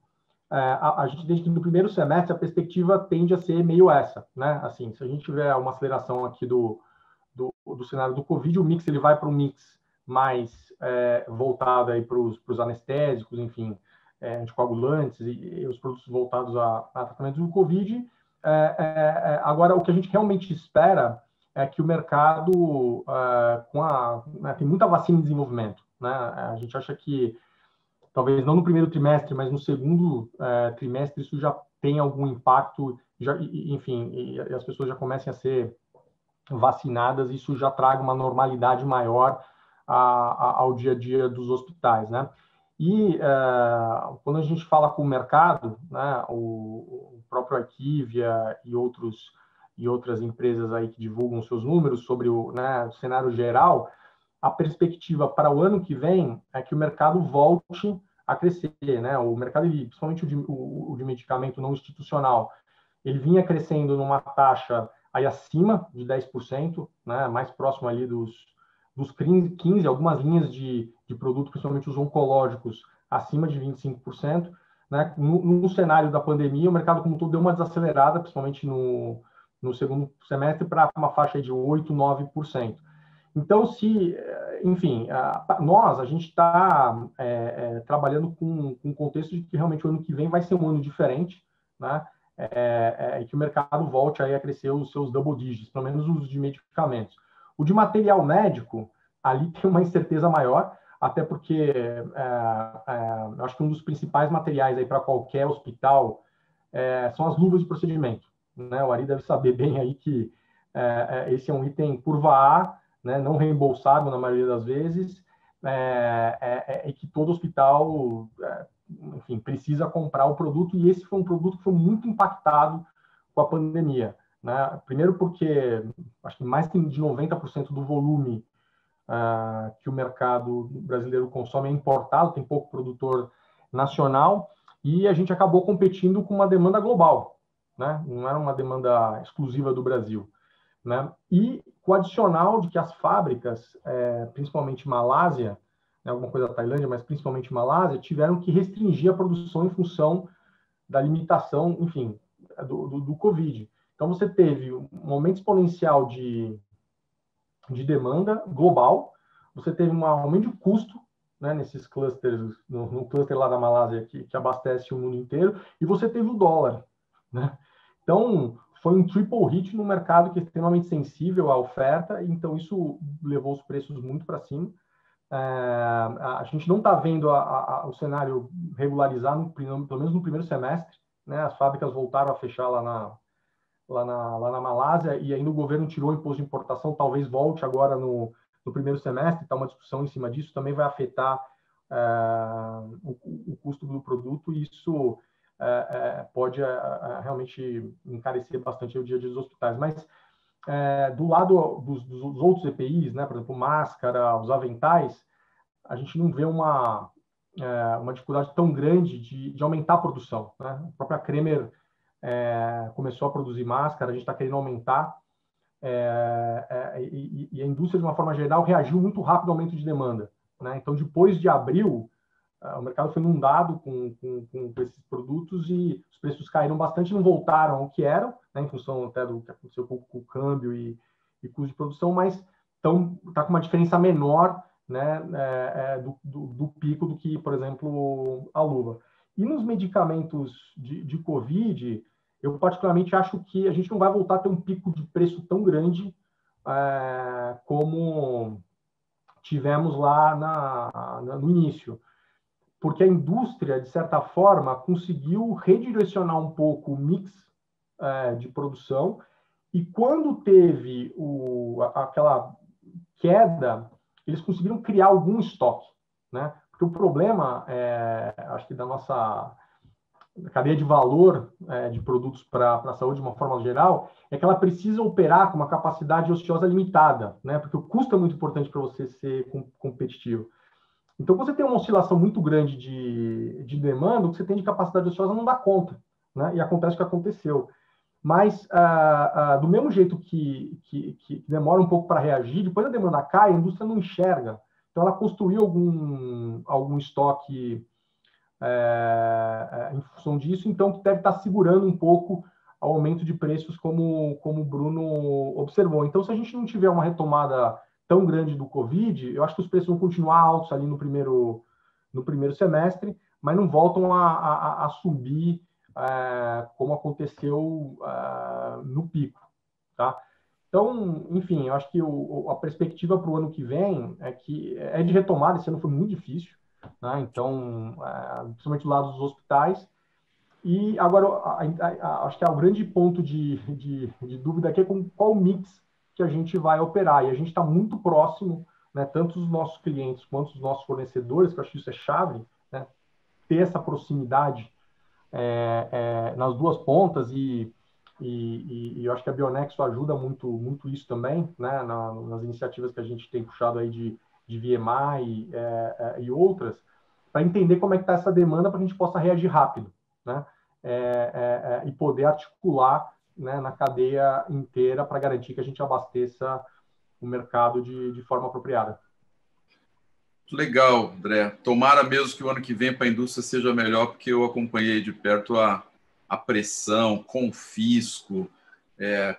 a gente desde que no primeiro semestre a perspectiva tende a ser meio essa, né? Assim, se a gente tiver uma aceleração aqui do cenário do Covid, o mix ele vai para um mix mais voltado aí para os anestésicos, enfim, anticoagulantes e os produtos voltados a tratamento do Covid. Agora, o que a gente realmente espera é que o mercado, tem muita vacina em desenvolvimento, né? A gente acha que talvez não no primeiro trimestre, mas no segundo trimestre isso já tem algum impacto, enfim, e as pessoas já comecem a ser vacinadas, isso já traga uma normalidade maior ao dia a dia dos hospitais, né? E quando a gente fala com o mercado, né, o próprio Arquivia e outras empresas aí que divulgam seus números sobre o cenário geral, a perspectiva para o ano que vem é que o mercado volte a crescer, né? O mercado, principalmente o de medicamento não institucional, ele vinha crescendo numa taxa aí acima de 10%, né? Mais próximo ali dos 15%, algumas linhas de produto, principalmente os oncológicos, acima de 25%. Né? No cenário da pandemia, o mercado como todo deu uma desacelerada, principalmente no segundo semestre, para uma faixa de 8%, 9%. Então, enfim, a gente está trabalhando com um contexto de que realmente o ano que vem vai ser um ano diferente, né? E que o mercado volte aí a crescer os seus double digits, pelo menos os de medicamentos. O de material médico, ali tem uma incerteza maior, até porque eu acho que um dos principais materiais aí para qualquer hospital são as luvas de procedimento, né? O Ari deve saber bem aí que esse é um item curva A, né, não reembolsável na maioria das vezes, e que todo hospital enfim, precisa comprar o produto, e esse foi um produto que foi muito impactado com a pandemia, né? Primeiro porque acho que mais de 90% do volume que o mercado brasileiro consome é importado, tem pouco produtor nacional, e a gente acabou competindo com uma demanda global, né? Não era uma demanda exclusiva do Brasil, né? E com o adicional de que as fábricas, principalmente Malásia, né, alguma coisa da Tailândia, mas principalmente Malásia, tiveram que restringir a produção em função da limitação, enfim, do Covid. Então, você teve um aumento exponencial de demanda global, você teve um aumento de custo, né, nesses clusters, no cluster lá da Malásia, que abastece o mundo inteiro, e você teve o dólar, né? Então, foi um triple hit no mercado que é extremamente sensível à oferta, então isso levou os preços muito para cima. A gente não está vendo o cenário regularizar, pelo menos no primeiro semestre, né? As fábricas voltaram a fechar lá na Malásia, e ainda o governo tirou o imposto de importação, talvez volte agora no primeiro semestre, está uma discussão em cima disso, também vai afetar o custo do produto, e isso pode realmente encarecer bastante o dia a dia dos hospitais. Mas do lado dos outros EPIs, né, por exemplo, máscara, os aventais, a gente não vê uma dificuldade tão grande de aumentar a produção, né? A própria Kremer começou a produzir máscara, a gente está querendo aumentar, e a indústria, de uma forma geral, reagiu muito rápido ao aumento de demanda, né? Então, depois de abril, o mercado foi inundado com esses produtos, e os preços caíram bastante, não voltaram ao que eram, né, em função até do que aconteceu com o câmbio e custo de produção, mas está com uma diferença menor, né, do pico do que, por exemplo, a luva. E nos medicamentos de Covid, eu particularmente acho que a gente não vai voltar a ter um pico de preço tão grande como tivemos lá no início, porque a indústria, de certa forma, conseguiu redirecionar um pouco o mix de produção, e quando teve aquela queda, eles conseguiram criar algum estoque, né? Porque o problema, acho que da nossa cadeia de valor de produtos para a saúde, de uma forma geral, é que ela precisa operar com uma capacidade ociosa limitada, né? Porque o custo é muito importante para você ser competitivo. Então, você tem uma oscilação muito grande de demanda, o que você tem de capacidade ociosa não dá conta, né? E acontece o que aconteceu. Mas, do mesmo jeito que demora um pouco para reagir, depois a demanda cai, a indústria não enxerga. Então, ela construiu algum estoque em função disso, então, que deve estar segurando um pouco o aumento de preços, como o Bruno observou. Então, se a gente não tiver uma retomada tão grande do Covid, eu acho que os preços vão continuar altos ali no primeiro semestre, mas não voltam a subir como aconteceu no pico, tá? Então, enfim, eu acho que a perspectiva para o ano que vem é de retomada. Esse ano foi muito difícil, né? Então, principalmente do lado dos hospitais. E agora, acho que o grande ponto de dúvida aqui é com qual mix que a gente vai operar. E a gente está muito próximo, né, tanto dos nossos clientes quanto dos nossos fornecedores, que eu acho que isso é chave, né, ter essa proximidade nas duas pontas, e eu acho que a Bionexo ajuda muito isso também, né, nas iniciativas que a gente tem puxado aí de VMI e outras, para entender como é que está essa demanda, para a gente possa reagir rápido, né, e poder articular, né, na cadeia inteira, para garantir que a gente abasteça o mercado de forma apropriada. Legal, André. Tomara mesmo que o ano que vem para a indústria seja melhor, porque eu acompanhei de perto a pressão, confisco,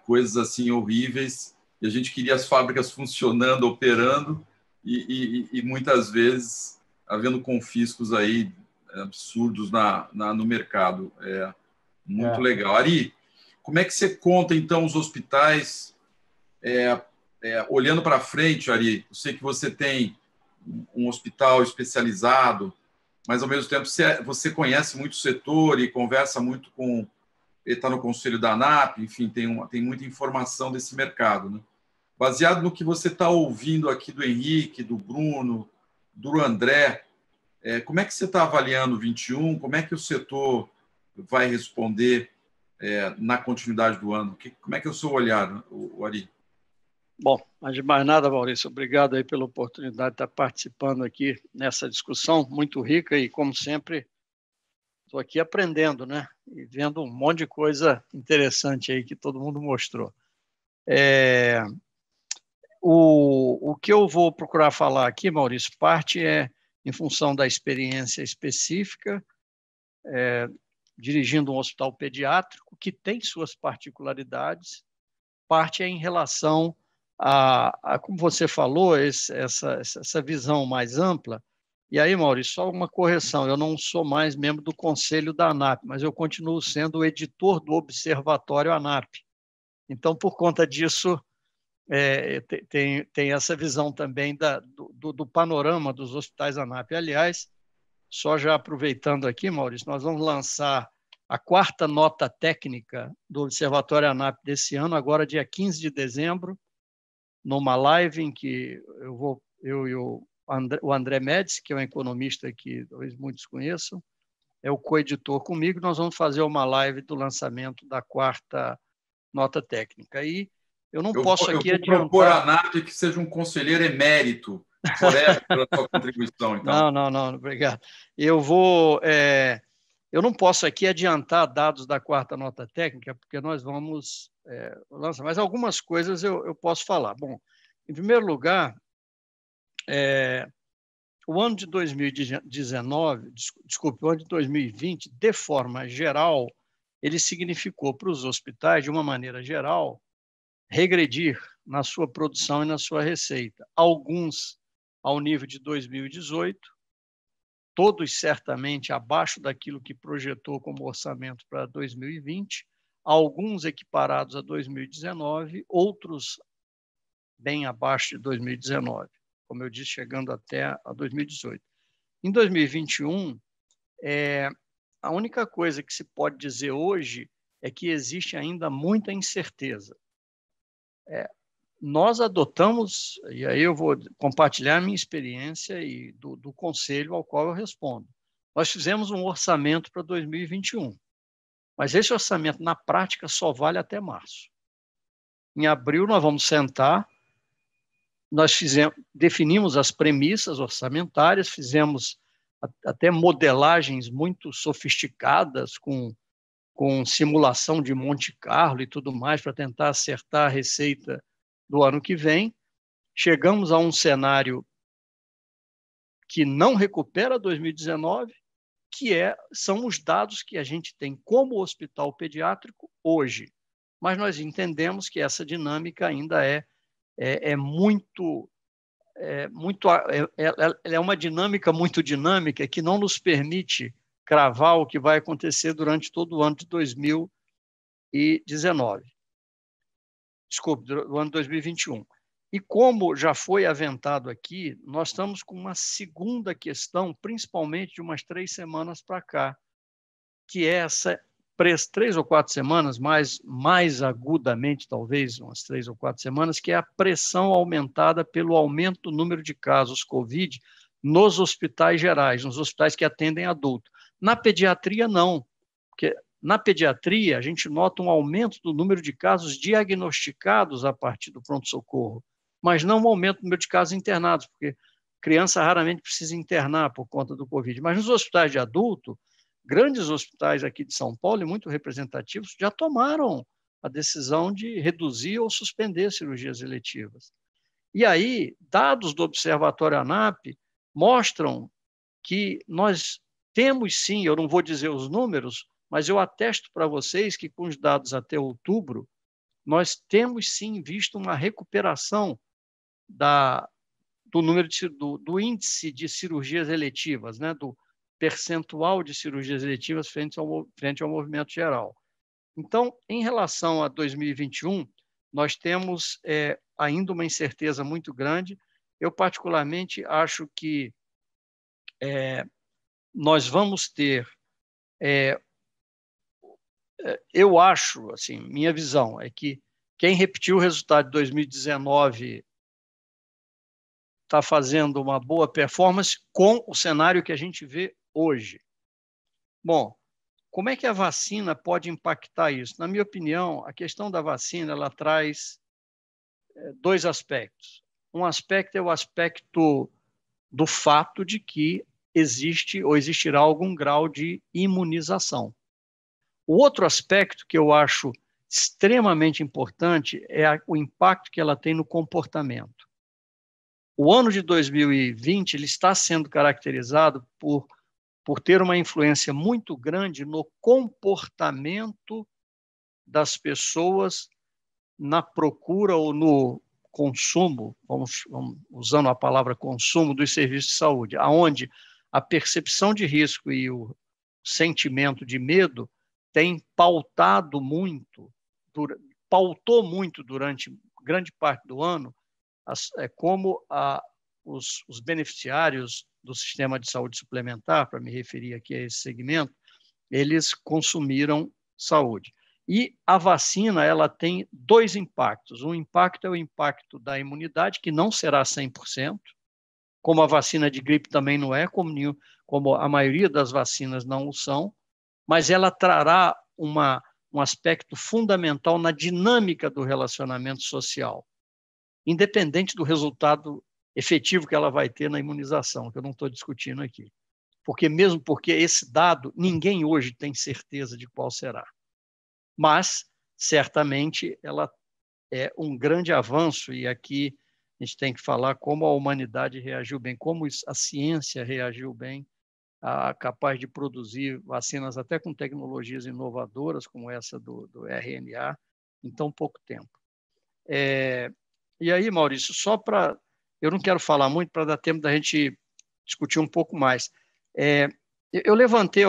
coisas assim horríveis, e a gente queria as fábricas funcionando, operando, e muitas vezes havendo confiscos aí absurdos no mercado. Muito legal. Ari, como é que você conta, então, os hospitais olhando para frente, Ari? Eu sei que você tem um hospital especializado, mas, ao mesmo tempo, você conhece muito o setor e conversa muito com... Está no conselho da ANAP, enfim, tem muita informação desse mercado, né? Baseado no que você está ouvindo aqui do Henrique, do Bruno, do André, Como é que você está avaliando o 21? Como é que o setor vai responder na continuidade do ano? Como é que é o seu olhar, Ari? Bom, antes de mais nada, Maurício, obrigado aí pela oportunidade de estar participando aqui nessa discussão muito rica e, como sempre, estou aqui aprendendo, né? E vendo um monte de coisa interessante aí que todo mundo mostrou. O que eu vou procurar falar aqui, Maurício, parte em função da experiência específica, dirigindo um hospital pediátrico, que tem suas particularidades, parte é em relação como você falou, essa visão mais ampla. E aí, Maurício, só uma correção, eu não sou mais membro do conselho da ANAP, mas eu continuo sendo o editor do Observatório ANAP. Então, por conta disso, tem essa visão também do panorama dos hospitais ANAP. Aliás, só já aproveitando aqui, Maurício, nós vamos lançar a 4ª nota técnica do Observatório ANAP desse ano, agora dia 15 de dezembro, numa live em que eu e o André Médici, que é um economista que talvez muitos conheçam, é o co-editor comigo, nós vamos fazer uma live do lançamento da 4ª nota técnica. E eu não posso aqui adiantar... Eu vou propor a ANAP que seja um conselheiro emérito, forever, pela sua contribuição. Então. Não, obrigado. Eu não posso aqui adiantar dados da 4ª nota técnica, porque nós vamos lançar, mas algumas coisas eu posso falar. Bom, em primeiro lugar, o ano de 2019, desculpe, o ano de 2020, de forma geral, ele significou para os hospitais, de uma maneira geral, regredir na sua produção e na sua receita. Alguns ao nível de 2018, todos certamente abaixo daquilo que projetou como orçamento para 2020, alguns equiparados a 2019, outros bem abaixo de 2019, como eu disse, chegando até a 2018. Em 2021, a única coisa que se pode dizer hoje é que existe ainda muita incerteza. Nós adotamos, e aí eu vou compartilhar a minha experiência e do conselho ao qual eu respondo. Nós fizemos um orçamento para 2021, mas esse orçamento, na prática, só vale até março. Em abril, nós vamos sentar, definimos as premissas orçamentárias, fizemos até modelagens muito sofisticadas, com simulação de Monte Carlo e tudo mais, para tentar acertar a receita do ano que vem. Chegamos a um cenário que não recupera 2019, que são os dados que a gente tem como hospital pediátrico hoje. Mas nós entendemos que essa dinâmica ainda é uma dinâmica muito dinâmica que não nos permite cravar o que vai acontecer durante todo o ano de 2019. Desculpe, do ano 2021. E como já foi aventado aqui, nós estamos com uma segunda questão, principalmente de umas 3 semanas para cá, que é essa 3 ou 4 semanas, mais agudamente, talvez umas 3 ou 4 semanas, que é a pressão aumentada pelo aumento do número de casos Covid nos hospitais gerais, nos hospitais que atendem adulto. Na pediatria, não, porque na pediatria a gente nota um aumento do número de casos diagnosticados a partir do pronto-socorro, mas não um aumento do número de casos internados, porque criança raramente precisa internar por conta do Covid. Mas nos hospitais de adulto, grandes hospitais aqui de São Paulo, e muito representativos, já tomaram a decisão de reduzir ou suspender cirurgias eletivas. E aí, dados do Observatório ANAP mostram que nós temos sim, eu não vou dizer os números, mas eu atesto para vocês que com os dados até outubro, nós temos sim visto uma recuperação do número do índice de cirurgias eletivas, né, do percentual de cirurgias eletivas frente ao movimento geral. Então, em relação a 2021, nós temos ainda uma incerteza muito grande. Eu, particularmente, acho que nós vamos ter... eu acho, assim, minha visão é que quem repetiu o resultado de 2019 está fazendo uma boa performance com o cenário que a gente vê hoje. Bom, como é que a vacina pode impactar isso? Na minha opinião, a questão da vacina ela traz dois aspectos. Um aspecto é o aspecto do fato de que existe ou existirá algum grau de imunização. O outro aspecto que eu acho extremamente importante é o impacto que ela tem no comportamento. O ano de 2020 ele está sendo caracterizado por ter uma influência muito grande no comportamento das pessoas na procura ou no consumo, vamos usando a palavra consumo, dos serviços de saúde, onde a percepção de risco e o sentimento de medo tem pautou muito durante grande parte do ano como os beneficiários do sistema de saúde suplementar, para me referir aqui a esse segmento, eles consumiram saúde. E a vacina ela tem dois impactos. Um impacto é o impacto da imunidade, que não será 100%, como a vacina de gripe também não é, como a maioria das vacinas não o são, mas ela trará um aspecto fundamental na dinâmica do relacionamento social, independente do resultado efetivo que ela vai ter na imunização, que eu não estou discutindo aqui. Mesmo porque esse dado, ninguém hoje tem certeza de qual será. Mas, certamente, ela é um grande avanço, e aqui a gente tem que falar como a humanidade reagiu bem, como a ciência reagiu bem, capaz de produzir vacinas até com tecnologias inovadoras, como essa do RNA, em tão pouco tempo. E aí, Maurício, eu não quero falar muito para dar tempo da gente discutir um pouco mais. Eu levantei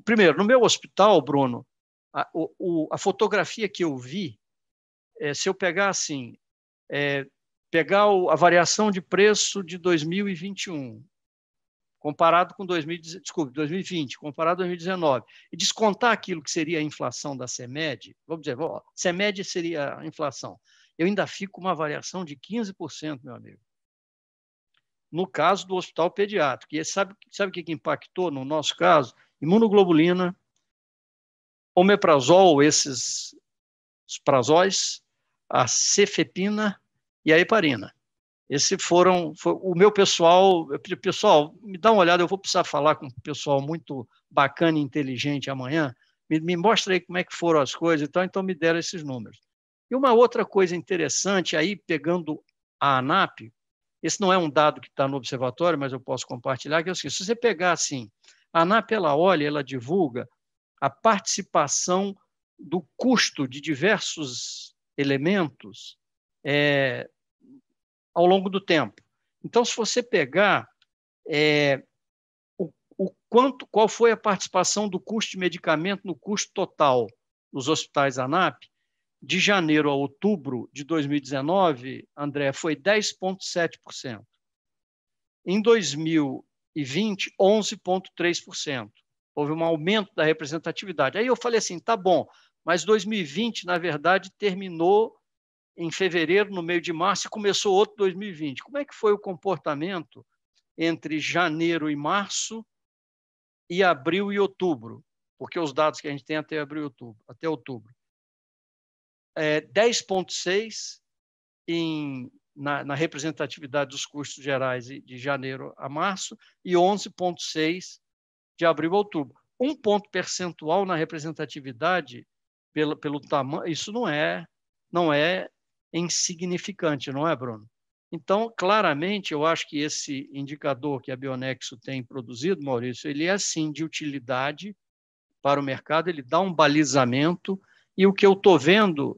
Primeiro, no meu hospital, Bruno, a fotografia que eu vi, se eu pegar assim, pegar a variação de preço de 2021, comparado com 2020, comparado a 2019, e descontar aquilo que seria a inflação da CEMED, vamos dizer, CEMED seria a inflação, eu ainda fico com uma variação de 15%, meu amigo. No caso do hospital pediátrico. E sabe o que impactou no nosso caso? Imunoglobulina, omeprazol, esses prazóis, a cefepina e a heparina. O meu pessoal. Eu pedi, pessoal, me dá uma olhada, eu vou precisar falar com um pessoal muito bacana e inteligente amanhã. Me mostra aí como é que foram as coisas, então me deram esses números. E uma outra coisa interessante, aí pegando a ANAP, esse não é um dado que está no observatório, mas eu posso compartilhar, que é o seguinte: se você pegar assim, a ANAP ela olha, ela divulga a participação do custo de diversos elementos ao longo do tempo. Então, se você pegar qual foi a participação do custo de medicamento no custo total dos hospitais ANAP, de janeiro a outubro de 2019, André, foi 10,7%. Em 2020, 11,3%. Houve um aumento da representatividade. Aí eu falei assim, tá bom, mas 2020, na verdade, terminou em fevereiro, no meio de março, e começou outro 2020. Como é que foi o comportamento entre janeiro e março e abril e outubro? Porque os dados que a gente tem até outubro. 10,6% na representatividade dos custos gerais de janeiro a março e 11,6% de abril a outubro. 1 ponto percentual na representatividade pelo tamanho, isso não é insignificante, não é, Bruno? Então, claramente, eu acho que esse indicador que a Bionexo tem produzido, Maurício, ele é, sim, de utilidade para o mercado, ele dá um balizamento, e o que eu estou vendo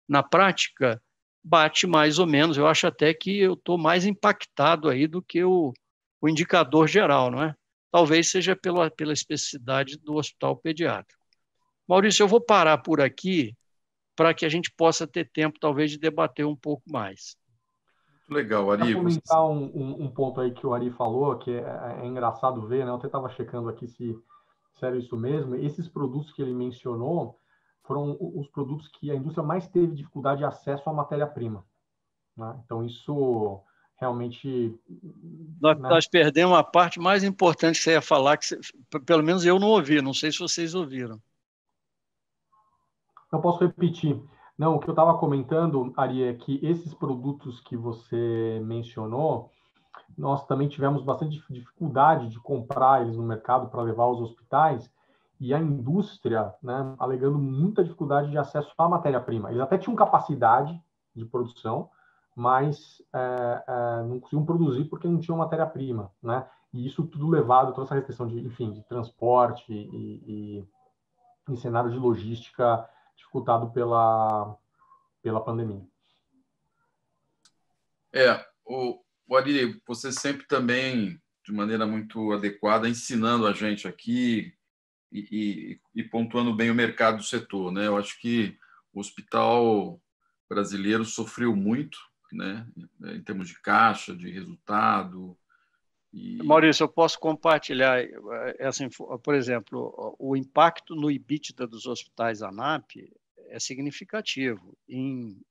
na prática bate mais ou menos. Eu acho até que eu estou mais impactado aí do que o indicador geral, não é? Talvez seja pela especificidade do hospital pediátrico. Maurício, eu vou parar por aqui para que a gente possa ter tempo, talvez, de debater um pouco mais. Legal, Ari. Para comentar um ponto aí que o Ari falou, que é engraçado ver, né? Eu até estava checando aqui se era isso mesmo. Esses produtos que ele mencionou foram os produtos que a indústria mais teve dificuldade de acesso à matéria-prima, né? Então, isso realmente... Nós perdemos a parte mais importante que você ia falar, que pelo menos eu não ouvi, não sei se vocês ouviram. Não posso repetir. Não, o que eu estava comentando, Ari, é que esses produtos que você mencionou, nós também tivemos bastante dificuldade de comprar eles no mercado para levar aos hospitais, e a indústria, né, alegando muita dificuldade de acesso à matéria-prima. Eles até tinham capacidade de produção, mas não conseguiam produzir porque não tinham matéria-prima, né? E isso tudo levado, toda essa restrição de, enfim, de transporte e cenário de logística dificultado pela pandemia. O Ari, você sempre também, de maneira muito adequada, ensinando a gente aqui e pontuando bem o mercado do setor, né? Eu acho que o hospital brasileiro sofreu muito, né? Em termos de caixa, de resultado. Maurício, eu posso compartilhar por exemplo, o impacto no EBITDA dos hospitais ANAP é significativo. Em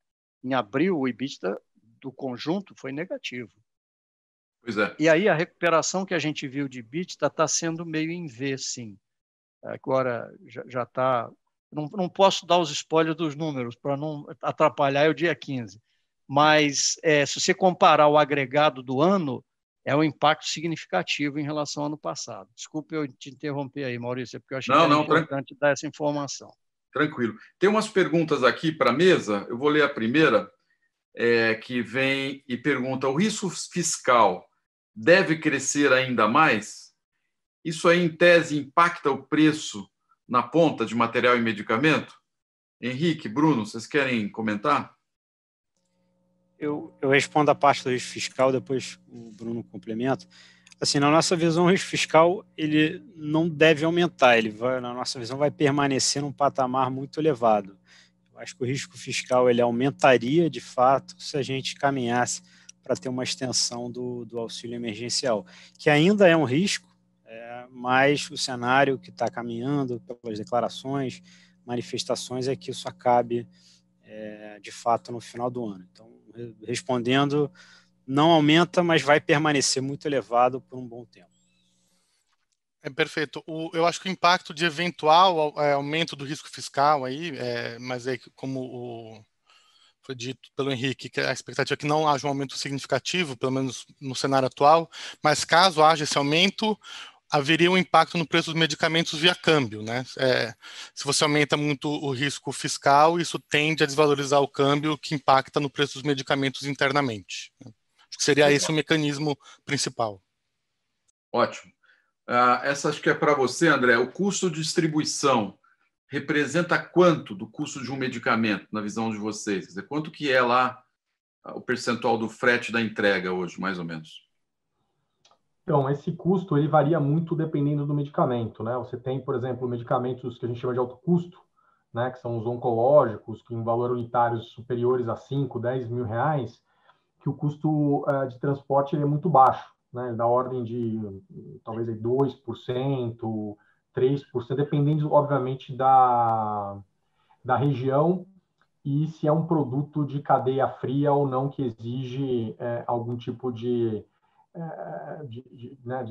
abril, o EBITDA do conjunto foi negativo. Pois é. E aí a recuperação que a gente viu de EBITDA está sendo meio em V, sim. Agora já está... Não posso dar os spoilers dos números para não atrapalhar o dia 15. Mas se você comparar o agregado do ano, é um impacto significativo em relação ao ano passado. Desculpe eu te interromper aí, Maurício, porque eu achei que era importante dar essa informação. Tranquilo. Tem umas perguntas aqui para a mesa. Eu vou ler a primeira, que vem e pergunta: o risco fiscal deve crescer ainda mais? Isso aí, em tese, impacta o preço na ponta de material e medicamento? Henrique, Bruno, vocês querem comentar? Eu respondo a parte do risco fiscal, depois o Bruno complementa. Assim, na nossa visão, o risco fiscal ele não deve aumentar, na nossa visão, vai permanecer num patamar muito elevado. Eu acho que o risco fiscal ele aumentaria, de fato, se a gente caminhasse para ter uma extensão do auxílio emergencial, que ainda é um risco, mas o cenário que está caminhando, pelas declarações, manifestações, é que isso acabe, de fato, no final do ano. Então, respondendo, não aumenta, mas vai permanecer muito elevado por um bom tempo. Perfeito. Eu acho que o impacto de eventual aumento do risco fiscal aí, mas aí, como foi dito pelo Henrique, que a expectativa é que não haja um aumento significativo, pelo menos no cenário atual, mas caso haja esse aumento, haveria um impacto no preço dos medicamentos via câmbio, né? Se você aumenta muito o risco fiscal, isso tende a desvalorizar o câmbio, que impacta no preço dos medicamentos internamente. Acho que seria esse o mecanismo principal. Ótimo. Essa acho que é para você, André. O custo de distribuição representa quanto do custo de um medicamento, na visão de vocês? Quer dizer, quanto que é lá o percentual do frete da entrega hoje, mais ou menos? Então, esse custo ele varia muito dependendo do medicamento, né? Você tem, por exemplo, medicamentos que a gente chama de alto custo, né? Que são os oncológicos, que em valor unitário superiores a 5, 10 mil reais, que o custo de transporte ele é muito baixo, né? Da ordem de talvez 2%, 3%, dependendo, obviamente, da região e se é um produto de cadeia fria ou não que exige algum tipo de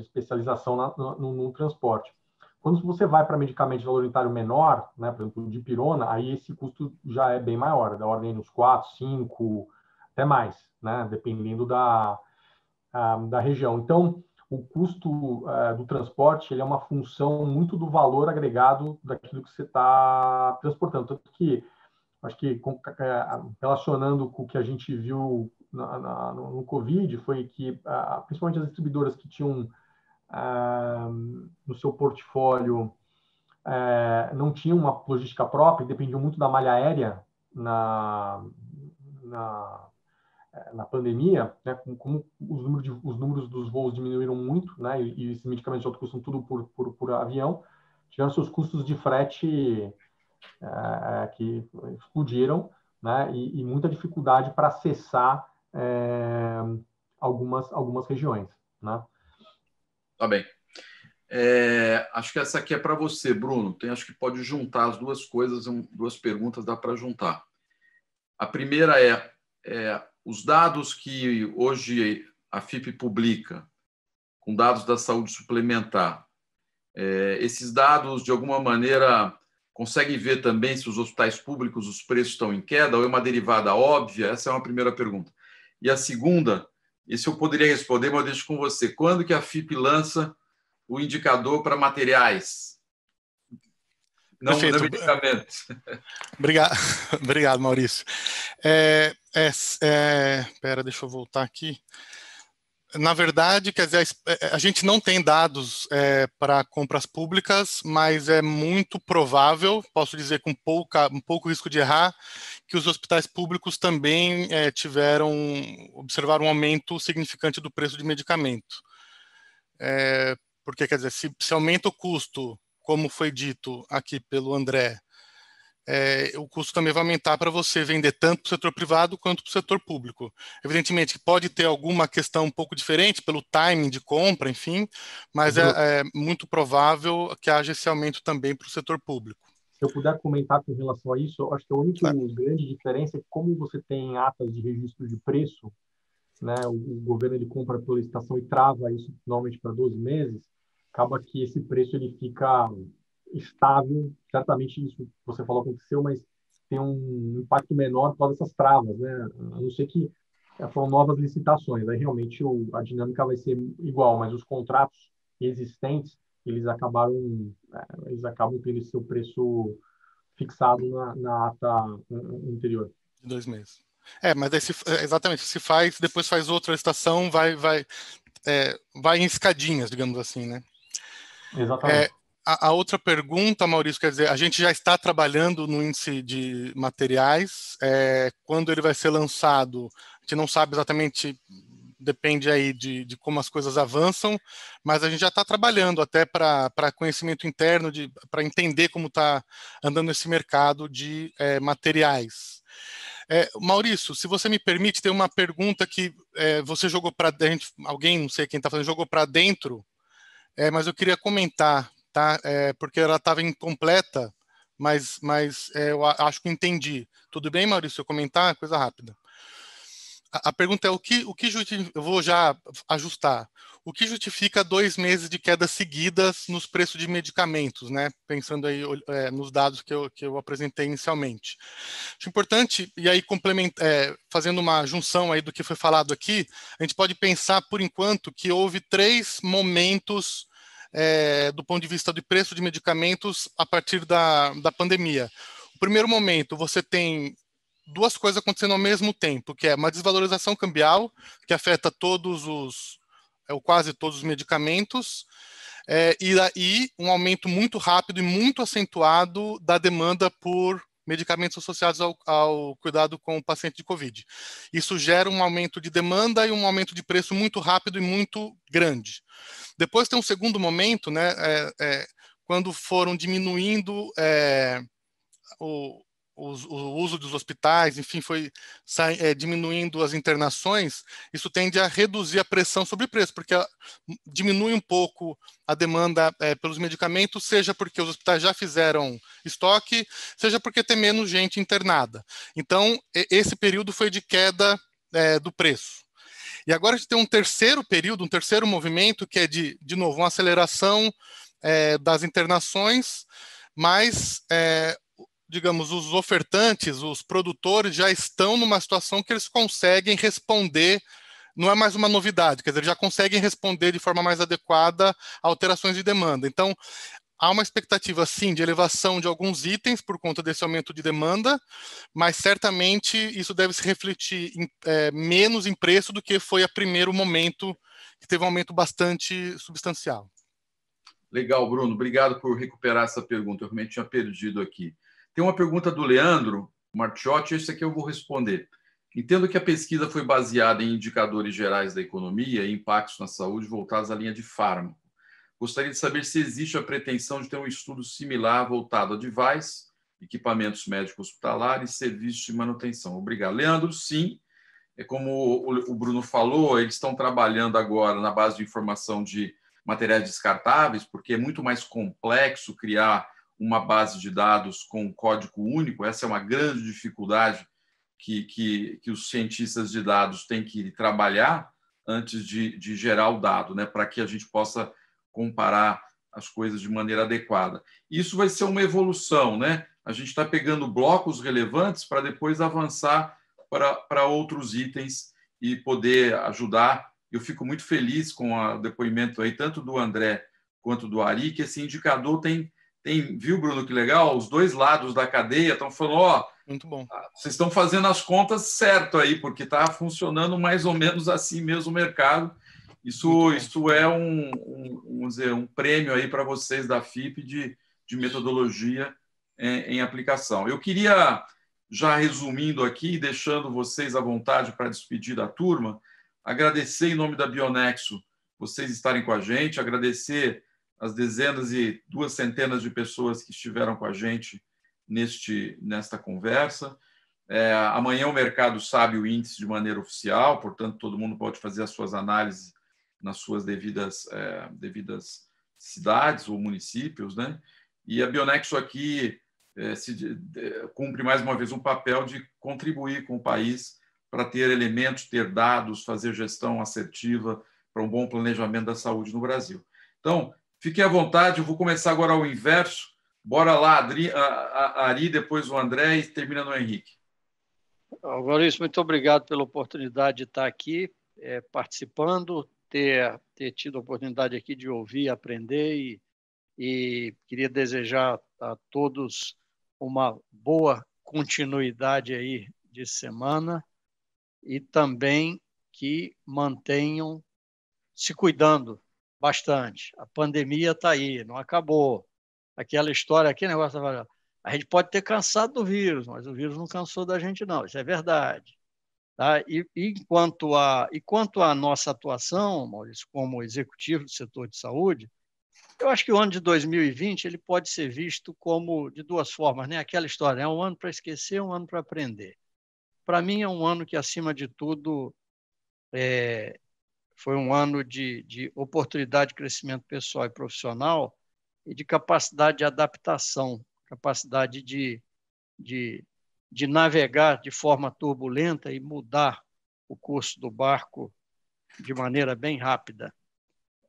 especialização no transporte. Quando você vai para medicamento de valor unitário menor, né, por exemplo, de dipirona, aí esse custo já é bem maior, da ordem dos 4, 5, até mais, né, dependendo da região. Então, o custo do transporte ele é uma função muito do valor agregado daquilo que você está transportando. Tanto que, acho que relacionando com o que a gente viu no Covid, foi que, principalmente as distribuidoras que tinham no seu portfólio, não tinham uma logística própria, dependiam muito da malha aérea na pandemia, né, como os números dos voos diminuíram muito, né, e esses medicamentos de alto custo são tudo por avião, tiveram seus custos de frete que explodiram, né, e muita dificuldade para acessar algumas regiões, né? Tá bem. Acho que essa aqui é para você, Bruno. Acho que pode juntar as duas coisas, duas perguntas dá para juntar. A primeira os dados que hoje a FIP publica, com dados da saúde suplementar, esses dados, de alguma maneira, conseguem ver também se os hospitais públicos, os preços estão em queda, ou é uma derivada óbvia? Essa é uma primeira pergunta. E a segunda, esse eu poderia responder, mas eu deixo com você. Quando que a FIP lança o indicador para materiais? Não medicamentos. Obrigado, obrigado, Maurício. Deixa eu voltar aqui. Na verdade, quer dizer, a gente não tem dados para compras públicas, mas é muito provável, posso dizer com um pouco risco de errar, que os hospitais públicos também observaram um aumento significante do preço de medicamento. Porque, quer dizer, se aumenta o custo, como foi dito aqui pelo André, o custo também vai aumentar para você vender tanto para o setor privado quanto para o setor público. Evidentemente que pode ter alguma questão um pouco diferente pelo timing de compra, enfim, mas é muito provável que haja esse aumento também para o setor público. Se eu puder comentar com relação a isso, eu acho que a única grande diferença é que como você tem atas de registro de preço, né, o governo ele compra pela licitação e trava isso normalmente para 12 meses, acaba que esse preço ele fica estável. Certamente isso que você falou aconteceu, mas tem um impacto menor por causa dessas travas, né? A não ser que foram novas licitações, aí realmente a dinâmica vai ser igual, mas os contratos existentes eles acabam tendo seu preço fixado na ata anterior. De 2 meses. Mas exatamente, depois faz outra licitação, vai em escadinhas, digamos assim, né? Exatamente. A outra pergunta, Maurício, quer dizer, a gente já está trabalhando no índice de materiais. Quando ele vai ser lançado, a gente não sabe exatamente, depende aí de como as coisas avançam, mas a gente já está trabalhando até para conhecimento interno, para entender como está andando esse mercado de materiais. Maurício, se você me permite, tem uma pergunta que você jogou para dentro, alguém, não sei quem está fazendo, jogou para dentro, mas eu queria comentar, tá? Porque ela estava incompleta, mas eu acho que entendi. Tudo bem, Maurício, se eu comentar? Coisa rápida. A pergunta é o que eu vou já ajustar. O que justifica 2 meses de queda seguidas nos preços de medicamentos, né? Pensando aí nos dados que eu apresentei inicialmente. Acho importante, e aí fazendo uma junção aí do que foi falado aqui, a gente pode pensar, por enquanto, que houve 3 momentos do ponto de vista do preço de medicamentos a partir da pandemia. O primeiro momento, você tem 2 coisas acontecendo ao mesmo tempo, que é uma desvalorização cambial, que afeta quase todos os medicamentos, e aí um aumento muito rápido e muito acentuado da demanda por medicamentos associados ao cuidado com o paciente de Covid. Isso gera um aumento de demanda e um aumento de preço muito rápido e muito grande. Depois tem um segundo momento, né, quando foram diminuindo o uso dos hospitais, enfim, foi diminuindo as internações, isso tende a reduzir a pressão sobre o preço, porque diminui um pouco a demanda pelos medicamentos, seja porque os hospitais já fizeram estoque, seja porque tem menos gente internada. Então, esse período foi de queda do preço. E agora a gente tem um terceiro período, um terceiro movimento, que é de novo, uma aceleração das internações, mas digamos, os ofertantes, os produtores já estão numa situação que eles conseguem responder, não é mais uma novidade, quer dizer, eles já conseguem responder de forma mais adequada a alterações de demanda. Então, há uma expectativa, sim, de elevação de alguns itens por conta desse aumento de demanda, mas certamente isso deve se refletir menos em preço do que foi a primeiro momento, que teve um aumento bastante substancial. Legal, Bruno. Obrigado por recuperar essa pergunta. Eu realmente tinha perdido aqui. Tem uma pergunta do Leandro Martiotti, esse aqui eu vou responder. Entendo que a pesquisa foi baseada em indicadores gerais da economia e impactos na saúde voltados à linha de fármaco. Gostaria de saber se existe a pretensão de ter um estudo similar voltado a device, equipamentos médicos hospitalares e serviços de manutenção. Obrigado. Leandro, sim. Como o Bruno falou, eles estão trabalhando agora na base de informação de materiais descartáveis, porque é muito mais complexo criar uma base de dados com código único. Essa é uma grande dificuldade que os cientistas de dados têm que trabalhar antes de gerar o dado, né, para que a gente possa comparar as coisas de maneira adequada. Isso vai ser uma evolução, né? A gente está pegando blocos relevantes para depois avançar para outros itens e poder ajudar. Eu fico muito feliz com o depoimento aí, tanto do André quanto do Ari, que esse indicador tem, viu, Bruno, que legal? Os dois lados da cadeia estão falando, muito bom. Vocês estão fazendo as contas certo aí, porque está funcionando mais ou menos assim mesmo o mercado. Isso é vamos dizer, um prêmio aí para vocês da FIP de metodologia em aplicação. Eu queria, já resumindo aqui, deixando vocês à vontade para despedir da turma, agradecer em nome da Bionexo vocês estarem com a gente, agradecer as dezenas e 2 centenas de pessoas que estiveram com a gente nesta conversa. Amanhã o mercado sabe o índice de maneira oficial, portanto, todo mundo pode fazer as suas análises nas suas devidas cidades ou municípios, né? E a Bionexo aqui cumpre mais uma vez um papel de contribuir com o país para ter elementos, ter dados, fazer gestão assertiva para um bom planejamento da saúde no Brasil. Então, fiquem à vontade, eu vou começar agora ao inverso. Bora lá, Ari, depois o André e termina no Henrique. Maurício, muito obrigado pela oportunidade de estar aqui participando, ter tido a oportunidade aqui de ouvir, aprender e queria desejar a todos uma boa continuidade aí de semana e também que mantenham se cuidando bastante. A pandemia está aí, não acabou. Aquela história, aquele negócio, a gente pode ter cansado do vírus, mas o vírus não cansou da gente, não. Isso é verdade. Tá? E quanto à nossa atuação, Maurício, como executivo do setor de saúde, eu acho que o ano de 2020 ele pode ser visto como de 2 formas, né? Aquela história, é um ano para esquecer, um ano para aprender. Para mim, é um ano que, acima de tudo, foi um ano de oportunidade de crescimento pessoal e profissional e de capacidade de adaptação, capacidade de navegar de forma turbulenta e mudar o curso do barco de maneira bem rápida.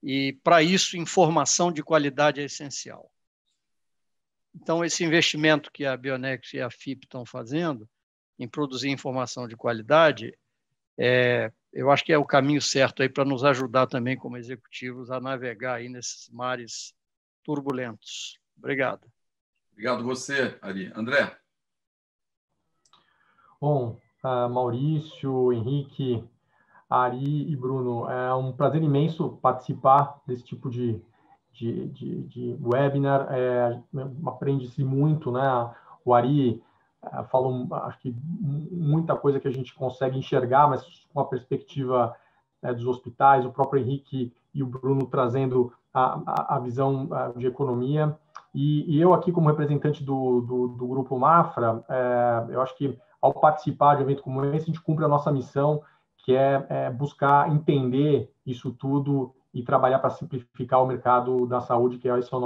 E, para isso, informação de qualidade é essencial. Então, esse investimento que a Bionexo e a FIP estão fazendo em produzir informação de qualidade, eu acho que é o caminho certo aí para nos ajudar também, como executivos, a navegar aí nesses mares turbulentos. Obrigado. Obrigado você, Ari. André? Bom, Maurício, Henrique, Ari e Bruno, é um prazer imenso participar desse tipo de webinar. Aprende-se muito, né? O Ari falou, acho que muita coisa que a gente consegue enxergar, mas com a perspectiva dos hospitais, o próprio Henrique e o Bruno trazendo a visão de economia. E eu aqui, como representante do Grupo Mafra, eu acho que ao participar de um evento como esse, a gente cumpre a nossa missão, que é buscar entender isso tudo e trabalhar para simplificar o mercado da saúde, que esse é o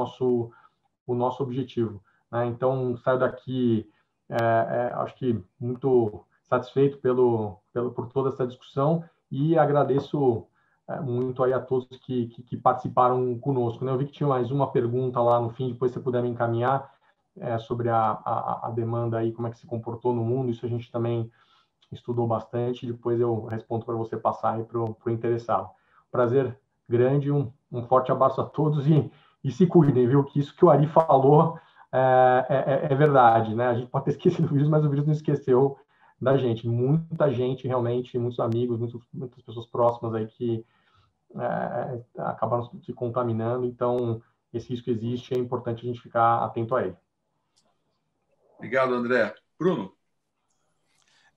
nosso objetivo, né? Então, saio daqui, acho que muito satisfeito por toda essa discussão e agradeço muito aí a todos que participaram conosco, né? Eu vi que tinha mais uma pergunta lá no fim, depois se você puder me encaminhar, sobre a demanda aí, como é que se comportou no mundo, isso a gente também estudou bastante, depois eu respondo para você passar aí para o interessado. Prazer grande, um forte abraço a todos e se cuidem, viu, que isso que o Ari falou é verdade, né? A gente pode ter esquecido do vírus, mas o vírus não esqueceu da gente. Muita gente, realmente, muitos amigos, muitas pessoas próximas aí que acabaram se contaminando, então esse risco existe, é importante a gente ficar atento a ele. Obrigado, André. Bruno?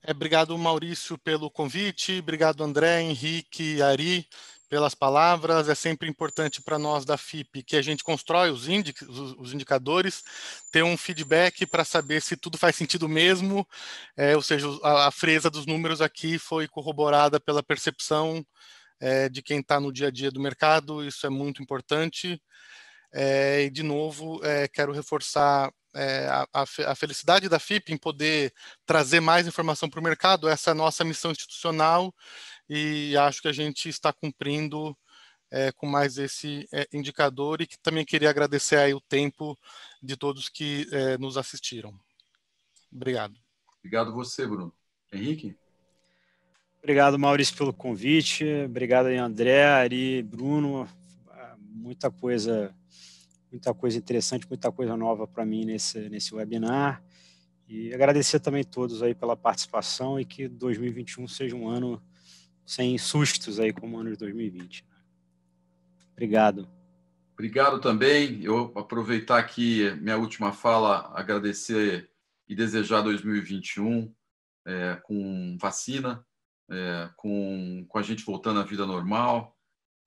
Obrigado, Maurício, pelo convite. Obrigado, André, Henrique e Ari, pelas palavras. É sempre importante para nós da FIP que a gente constrói os indicadores, ter um feedback para saber se tudo faz sentido mesmo, ou seja, a frieza dos números aqui foi corroborada pela percepção de quem está no dia a dia do mercado, isso é muito importante. E, de novo, quero reforçar a felicidade da FIP em poder trazer mais informação para o mercado. Essa é a nossa missão institucional e acho que a gente está cumprindo com mais esse indicador, e que também queria agradecer aí o tempo de todos que nos assistiram. Obrigado. Obrigado você, Bruno. Henrique? Obrigado, Maurício, pelo convite. Obrigado aí, André, Ari, Bruno. Muita coisa interessante, muita coisa nova para mim nesse webinar. E agradecer também a todos aí pela participação, e que 2021 seja um ano sem sustos aí como o ano de 2020. Obrigado. Obrigado também. Eu aproveitar aqui minha última fala, agradecer e desejar 2021 com vacina, com a gente voltando à vida normal.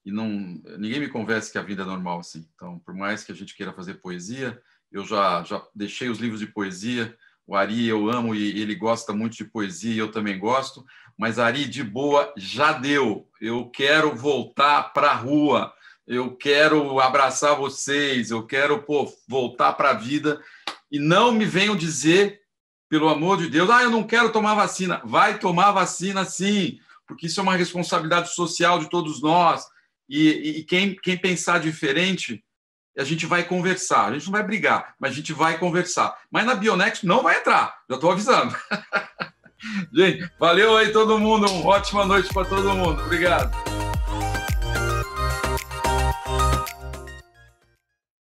E ninguém me convence que a vida é normal assim. Então, por mais que a gente queira fazer poesia, eu já deixei os livros de poesia. O Ari eu amo e ele gosta muito de poesia e eu também gosto. Mas, Ari, de boa, já deu. Eu quero voltar para a rua. Eu quero abraçar vocês. Eu quero voltar para a vida. E não me venham dizer, pelo amor de Deus, eu não quero tomar vacina. Vai tomar vacina sim, porque isso é uma responsabilidade social de todos nós. E quem pensar diferente, a gente vai conversar. A gente não vai brigar, mas a gente vai conversar. Mas na Bionext não vai entrar, já estou avisando. Gente, valeu aí todo mundo. Uma ótima noite para todo mundo. Obrigado.